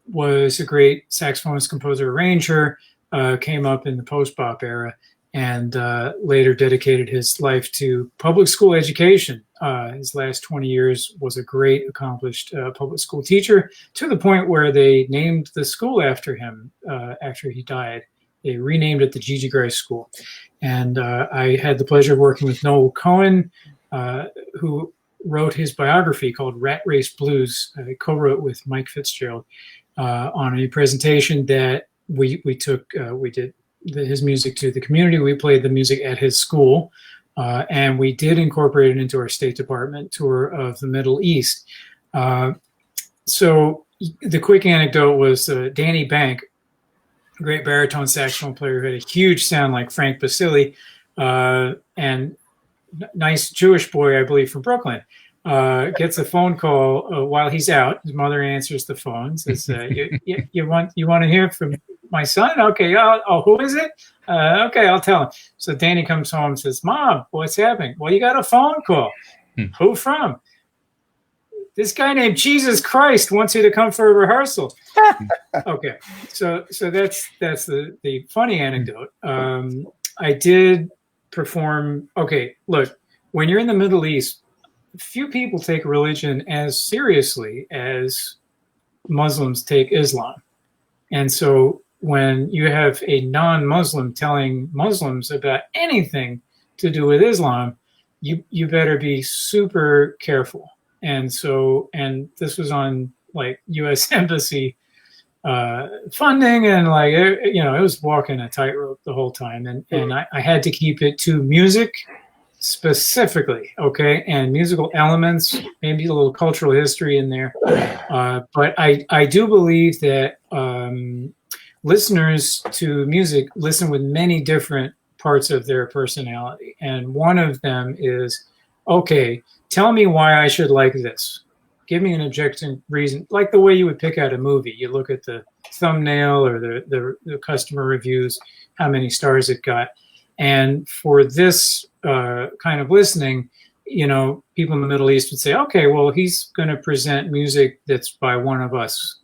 was a great saxophonist, composer, arranger, came up in the post-bop era, and later dedicated his life to public school education. His last 20 years was a great, accomplished public school teacher, to the point where they named the school after him after he died. They renamed it the Gigi Grice School. And I had the pleasure of working with Noel Cohen, who wrote his biography called Rat Race Blues. I co-wrote with Mike Fitzgerald on a presentation that we did his music to the community. We played the music at his school, and we did incorporate it into our State Department tour of the Middle East. So the quick anecdote was Danny Bank, great baritone saxophone player who had a huge sound like Frank Basile, and nice Jewish boy, I believe, from Brooklyn, gets a phone call while he's out. His mother answers the phone, says, you want to hear from my son? Okay, who is it? Okay, I'll tell him. So Danny comes home and says, Mom, what's happening? Well, you got a phone call. Who from? This guy named Jesus Christ wants you to come for a rehearsal. Okay, so that's the funny anecdote. I did perform. Okay, look, when you're in the Middle East, few people take religion as seriously as Muslims take Islam, and so when you have a non-Muslim telling Muslims about anything to do with Islam, you better be super careful. And this was on like U.S. Embassy funding, and like it was walking a tightrope the whole time, and I had to keep it to music specifically, okay, and musical elements, maybe a little cultural history in there, but I do believe that listeners to music listen with many different parts of their personality, and one of them is, okay, tell me why I should like this. Give me an objective reason, like the way you would pick out a movie. You look at the thumbnail or the customer reviews, how many stars it got. And for this kind of listening, people in the Middle East would say, okay, well, he's going to present music that's by one of us,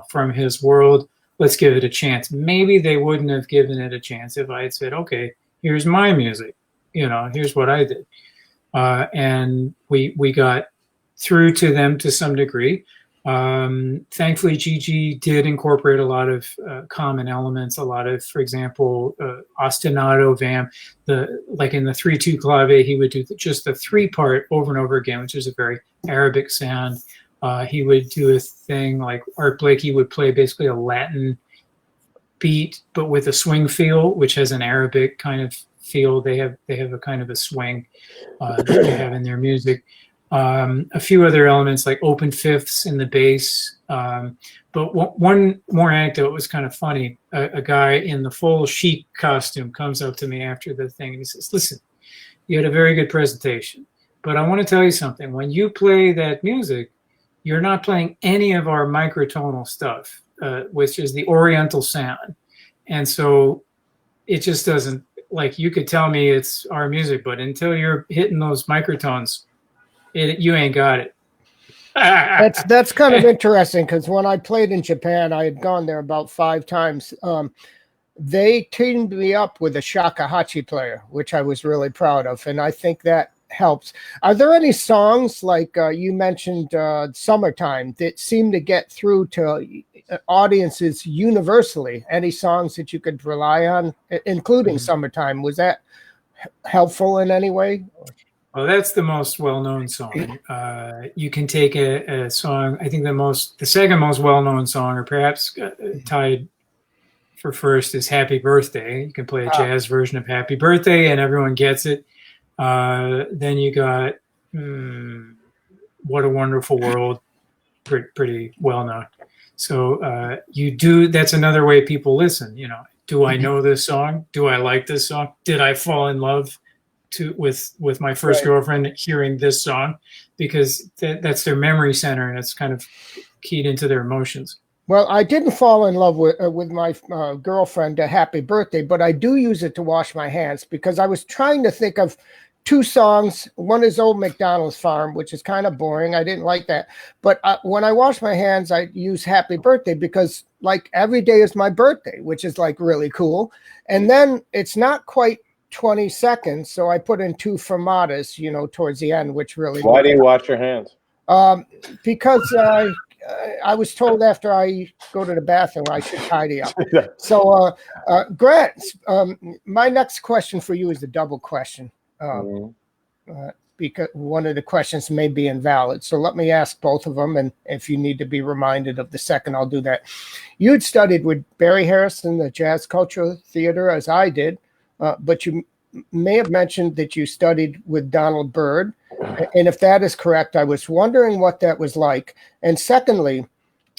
from his world. Let's give it a chance. Maybe they wouldn't have given it a chance if I had said, okay, here's my music. Here's what I did. And we got through to them to some degree. Thankfully, Gigi did incorporate a lot of common elements, a lot of, for example, ostinato vamp. Like in the 3/2 clave, he would do just the 3-part over and over again, which is a very Arabic sound. He would do a thing like Art Blakey would play basically a Latin beat, but with a swing feel, which has an Arabic kind of feel. They have a kind of a swing that they have in their music. A few other elements like open fifths in the bass. But one more anecdote was kind of funny. A guy in the full chic costume comes up to me after the thing and he says, listen, you had a very good presentation, but I want to tell you something. When you play that music, you're not playing any of our microtonal stuff, which is the Oriental sound. And so it just doesn't, like, you could tell me it's our music, but until you're hitting those microtones, you ain't got it. That's kind of interesting, because when I played in Japan, I had gone there about 5 times. They teamed me up with a shakuhachi player, which I was really proud of, and I think that helps. Are there any songs, like you mentioned Summertime, that seem to get through to audiences universally? Any songs that you could rely on, including Summertime? Was that helpful in any way? Well, that's the most well-known song. You can take a song, I think the second most well-known song, or perhaps tied for first, is Happy Birthday. You can play a jazz version of Happy Birthday and everyone gets it. Then you got What a Wonderful World, pretty well-known. So that's another way people listen. Do I know this song? Do I like this song? Did I fall in love with my first girlfriend hearing this song? Because that's their memory center, and it's kind of keyed into their emotions. Well, I didn't fall in love with my girlfriend Happy Birthday, but I do use it to wash my hands, because I was trying to think of 2 songs. One is Old MacDonald's Farm, which is kind of boring. I didn't like that. But when I wash my hands, I use Happy Birthday, because like every day is my birthday, which is like really cool. And then it's not quite 20 seconds, so I put in 2 fermatas, towards the end, which really. Why do you wash your hands? Because I was told after I go to the bathroom I should tidy up. So, Grant, my next question for you is a double question, because one of the questions may be invalid. So let me ask both of them, and if you need to be reminded of the second, I'll do that. You had studied with Barry Harris in the Jazz Cultural Theater, as I did. But you may have mentioned that you studied with Donald Byrd. And if that is correct, I was wondering what that was like. And secondly,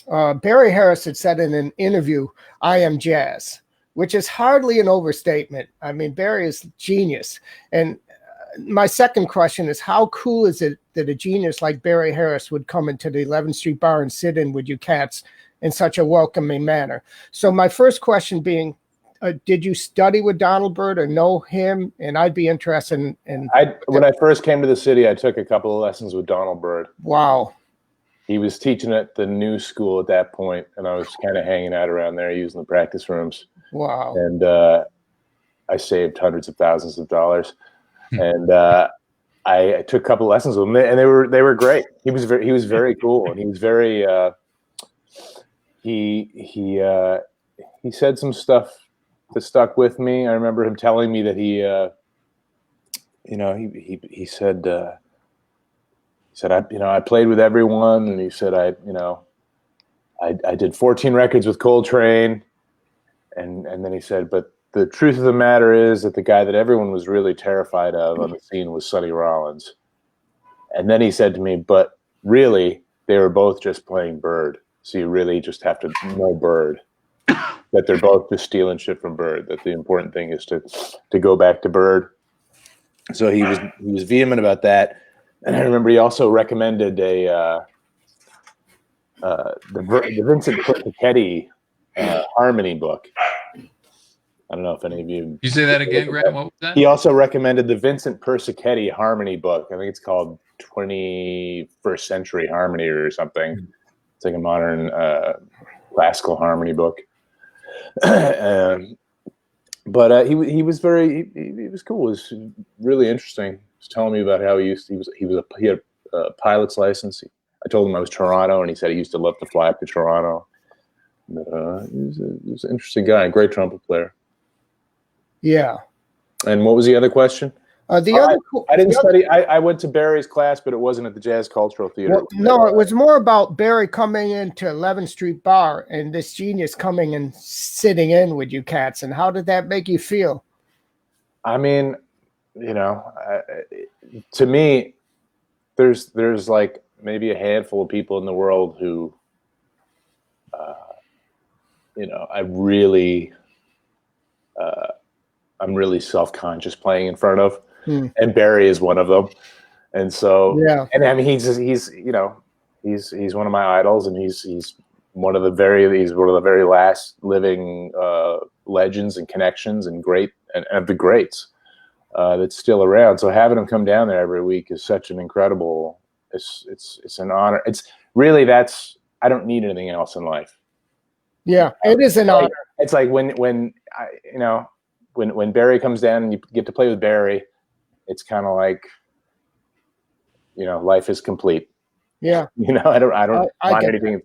Barry Harris had said in an interview, I am jazz, which is hardly an overstatement. I mean, Barry is genius. And my second question is, how cool is it that a genius like Barry Harris would come into the 11th Street Bar and sit in with you cats in such a welcoming manner? So my first question being, did you study with Donald Byrd or know him? And I'd be interested in. When I first came to the city, I took a couple of lessons with Donald Byrd. Wow. He was teaching at the new school at that point, and I was kind of hanging out around there using the practice rooms. Wow. And I saved hundreds of thousands of dollars. And I took a couple of lessons with him, and they were great. He was very cool, and he was very he said some stuff that stuck with me. I remember him telling me that he said I played with everyone, and he said I I did 14 records with Coltrane. And then he said, but the truth of the matter is that the guy that everyone was really terrified of on the scene was Sonny Rollins. And then he said to me, but really, they were both just playing Bird. So you really just have to know Bird. That they're both just stealing shit from Bird. That the important thing is to go back to Bird. So he was vehement about that. And I remember he also recommended the Vincent Persichetti harmony book. I don't know if any of you. You say that again, Grant? What was that? He also recommended the Vincent Persichetti harmony book. I think it's called 21st Century Harmony or something. It's like a modern classical harmony book. But he was cool. It was really interesting. He was telling me about how he had a pilot's license. I told him I was Toronto, and he said he used to love to fly up to Toronto. But, he was an interesting guy, a great trumpet player. Yeah. And what was the other question? I didn't study. I went to Barry's class, but it wasn't at the Jazz Cultural Theater. Well, no, it was more about Barry coming into 11th Street Bar and this genius coming and sitting in with you cats. And how did that make you feel? I mean, to me, there's like maybe a handful of people in the world who, I'm really self-conscious playing in front of. And Barry is one of them, and so yeah. And I mean, he's one of my idols, and he's one of the very last living legends and connections and great and of the greats that's still around. So having him come down there every week is such an incredible. It's an honor. It's really I don't need anything else in life. Yeah, it is an honor. It's like when Barry comes down and you get to play with Barry. It's kind of like, life is complete. Yeah. I don't want anything,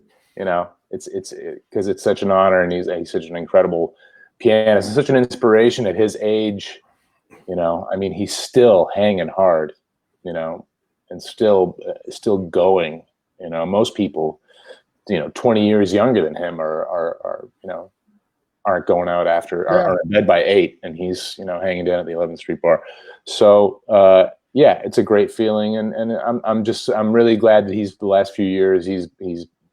it's because it's such an honor, and he's such an incredible pianist and such an inspiration at his age. I mean, he's still hanging hard, and still going, most people, 20 years younger than him aren't going out are in bed by 8, and he's hanging down at the 11th Street Bar. So it's a great feeling, and I'm really glad that the last few years he's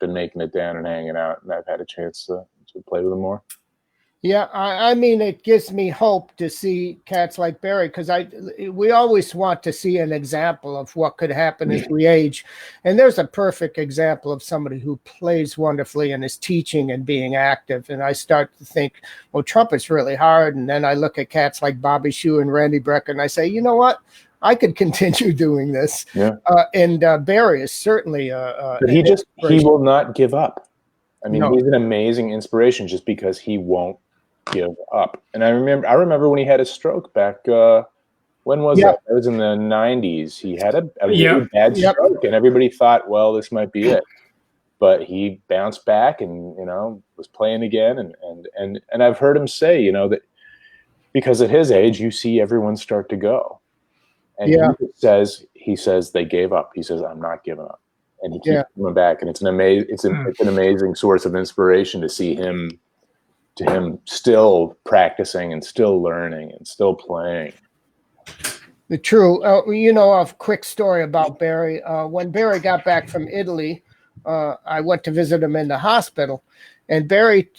been making it down and hanging out, and I've had a chance to play with him more. Yeah, I mean, it gives me hope to see cats like Barry, because we always want to see an example of what could happen as we age. And there's a perfect example of somebody who plays wonderfully and is teaching and being active. And I start to think, well, trumpet's really hard. And then I look at cats like Bobby Shue and Randy Brecker, and I say, you know what? I could continue doing this. Yeah. And Barry is certainly but he will not give up. I mean, he's an amazing inspiration just because he won't give up. And I remember when he had a stroke back when was that? It was in the 90s. He had a really bad stroke, and everybody thought, well, this might be it. But he bounced back and was playing again, and I've heard him say, that because at his age you see everyone start to go. And he says they gave up. He says, I'm not giving up. And he keeps coming back, and it's an amazing source of inspiration to see him still practicing and still learning and still playing. True. A quick story about Barry. When Barry got back from Italy, I went to visit him in the hospital, and Barry,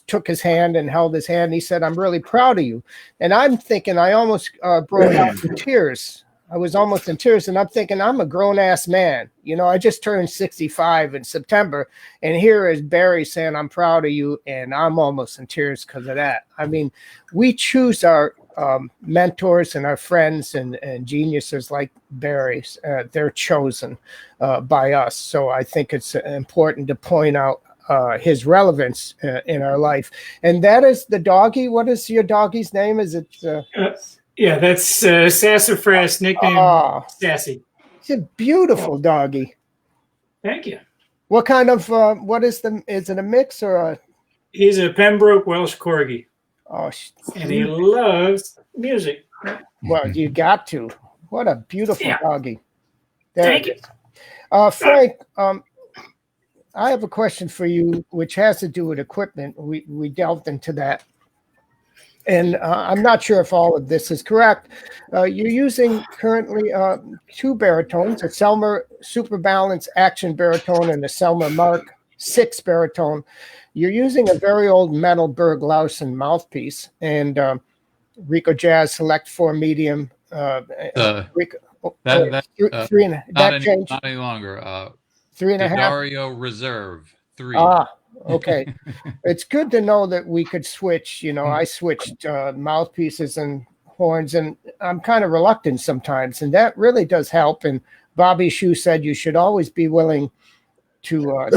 took his hand and held his hand. And he said, I'm really proud of you. And I'm thinking, I almost broke out in tears. I was almost in tears, and I'm thinking, I'm a grown-ass man. I just turned 65 in September, and here is Barry saying, I'm proud of you, and I'm almost in tears because of that. I mean, we choose our mentors and our friends and geniuses like Barry. They're chosen by us. So I think it's important to point out his relevance in our life. And that is the doggy. What is your doggy's name? Is it... Yeah, that's Sassafras, nickname Sassy. It's a beautiful doggy. Thank you. What kind of, is it a mix or a? He's a Pembroke Welsh Corgi. Oh, and he loves music. Well, you got to. What a beautiful doggy. Thank you. Frank, I have a question for you, which has to do with equipment. We delved into that. And I'm not sure if all of this is correct. You're using currently two baritones, a Selmer Super Balance Action baritone and a Selmer Mark 6 baritone. You're using a very old metal Berg Lausen mouthpiece and Rico Jazz Select 4 medium. Rico, not any longer. 3.5. Dario Reserve 3. Okay. It's good to know that we could switch. I switched mouthpieces and horns, and I'm kind of reluctant sometimes, and that really does help. And Bobby Shue said you should always be willing to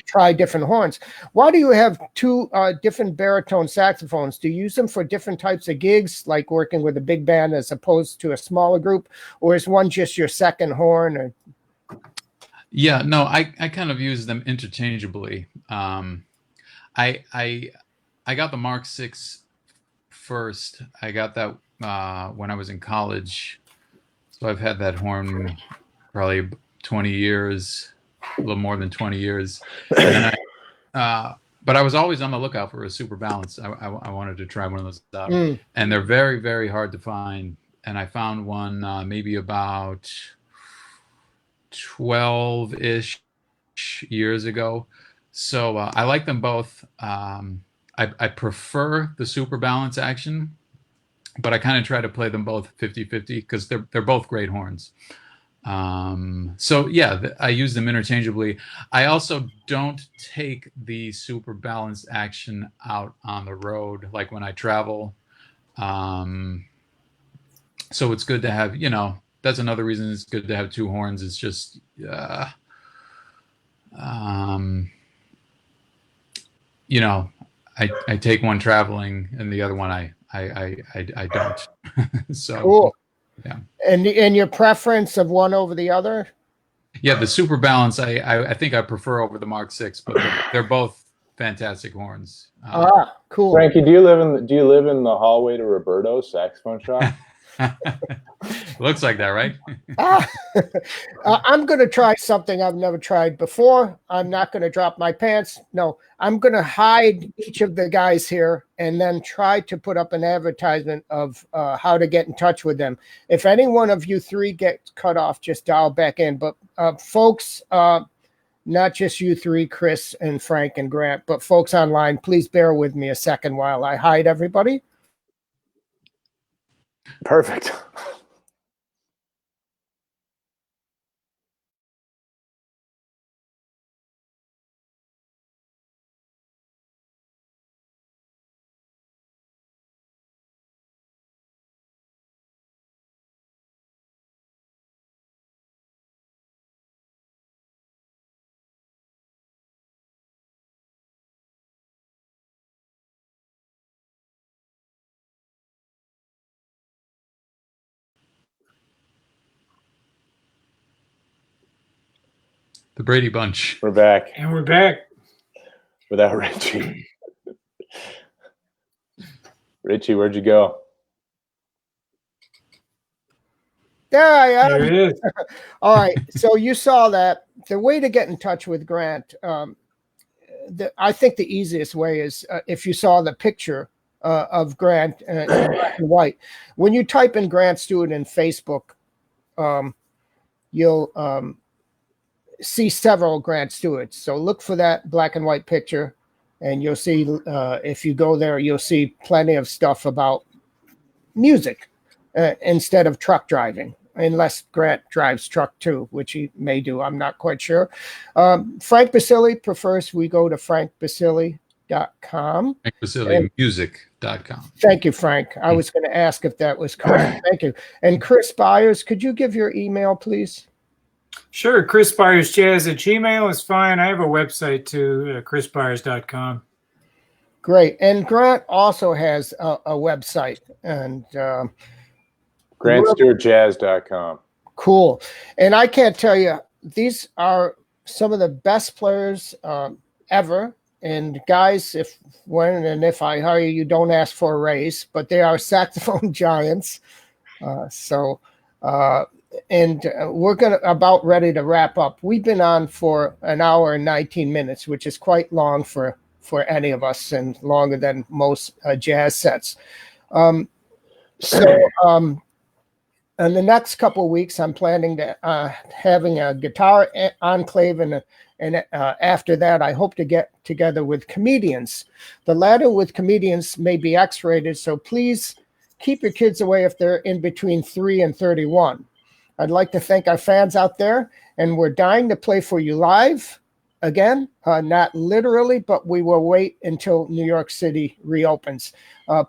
try different horns. Why do you have two different baritone saxophones? Do you use them for different types of gigs, like working with a big band as opposed to a smaller group, or is one just your second horn? Or Yeah, no, I kind of use them interchangeably. I got the Mark 6 first. I got that when I was in college, so I've had that horn probably 20 years, a little more than 20 years. And then but I was always on the lookout for a super balance. I wanted to try one of those out, and they're very, very hard to find. And I found one maybe about 12-ish years ago. So I like them both. I prefer the super balance action, but I kind of try to play them both 50-50 because they're both great horns. So yeah, I use them interchangeably. I also don't take the super balance action out on the road, like when I travel. So it's good to have, that's another reason it's good to have two horns. It's just, I take one traveling and the other one I don't. So cool. Yeah. And your preference of one over the other? Yeah, the super balance I think I prefer over the Mark 6, but they're both fantastic horns. Cool. Frankie, do you live in the hallway to Roberto's saxophone shop? Looks like that, right? I'm going to try something I've never tried before. I'm not going to drop my pants. No, I'm going to hide each of the guys here and then try to put up an advertisement of how to get in touch with them. If any one of you three gets cut off, just dial back in. But folks, not just you three, Chris and Frank and Grant, but folks online, please bear with me a second while I hide everybody. Perfect. The Brady Bunch. We're back. And we're back. Without Richie. Richie, where'd you go? There I am. There it is. All right. So you saw that. The way to get in touch with Grant, I think the easiest way is if you saw the picture of Grant in black and white. When you type in Grant Stewart in Facebook, you'll see several Grant Stewarts. So look for that black and white picture, and you'll see, if you go there, you'll see plenty of stuff about music instead of truck driving, unless Grant drives truck too, which he may do. I'm not quite sure. Frank Basile prefers we go to frankbasile.com. FrankBasilemusic.com. Thank you, Frank. I was going to ask if that was correct. Thank you. And Chris Byars, could you give your email, please? Sure. Chris Byars Jazz at Gmail is fine. I have a website too, chrisbyars.com. Great. And Grant also has a website. And GrantStewartJazz.com. Cool. And I can't tell you, these are some of the best players ever. And guys, if I hire you, don't ask for a raise, but they are saxophone giants. we're about ready to wrap up. We've been on for an hour and 19 minutes, which is quite long for any of us, and longer than most jazz sets. In the next couple of weeks, I'm planning to having a guitar enclave, and after that, I hope to get together with comedians. The latter with comedians may be X-rated, so please keep your kids away if they're in between 3 and 31. I'd like to thank our fans out there, and we're dying to play for you live again, not literally, but we will wait until New York City reopens.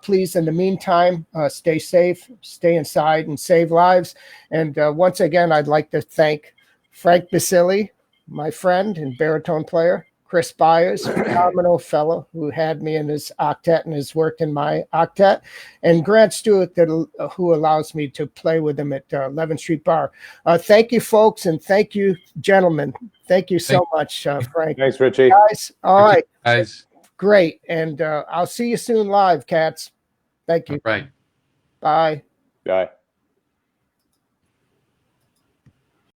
Please, in the meantime, stay safe, stay inside, and save lives. And once again, I'd like to thank Frank Basile, my friend and baritone player, Chris Byars, a phenomenal fellow who had me in his octet and has worked in my octet, and Grant Stewart, who allows me to play with him at 11th Street Bar. Thank you, folks, and thank you, gentlemen. Thank you so much, Frank. Thanks, Richie. Guys, all right. Guys. Great. And I'll see you soon live, cats. Thank you. All right. Bye. Bye.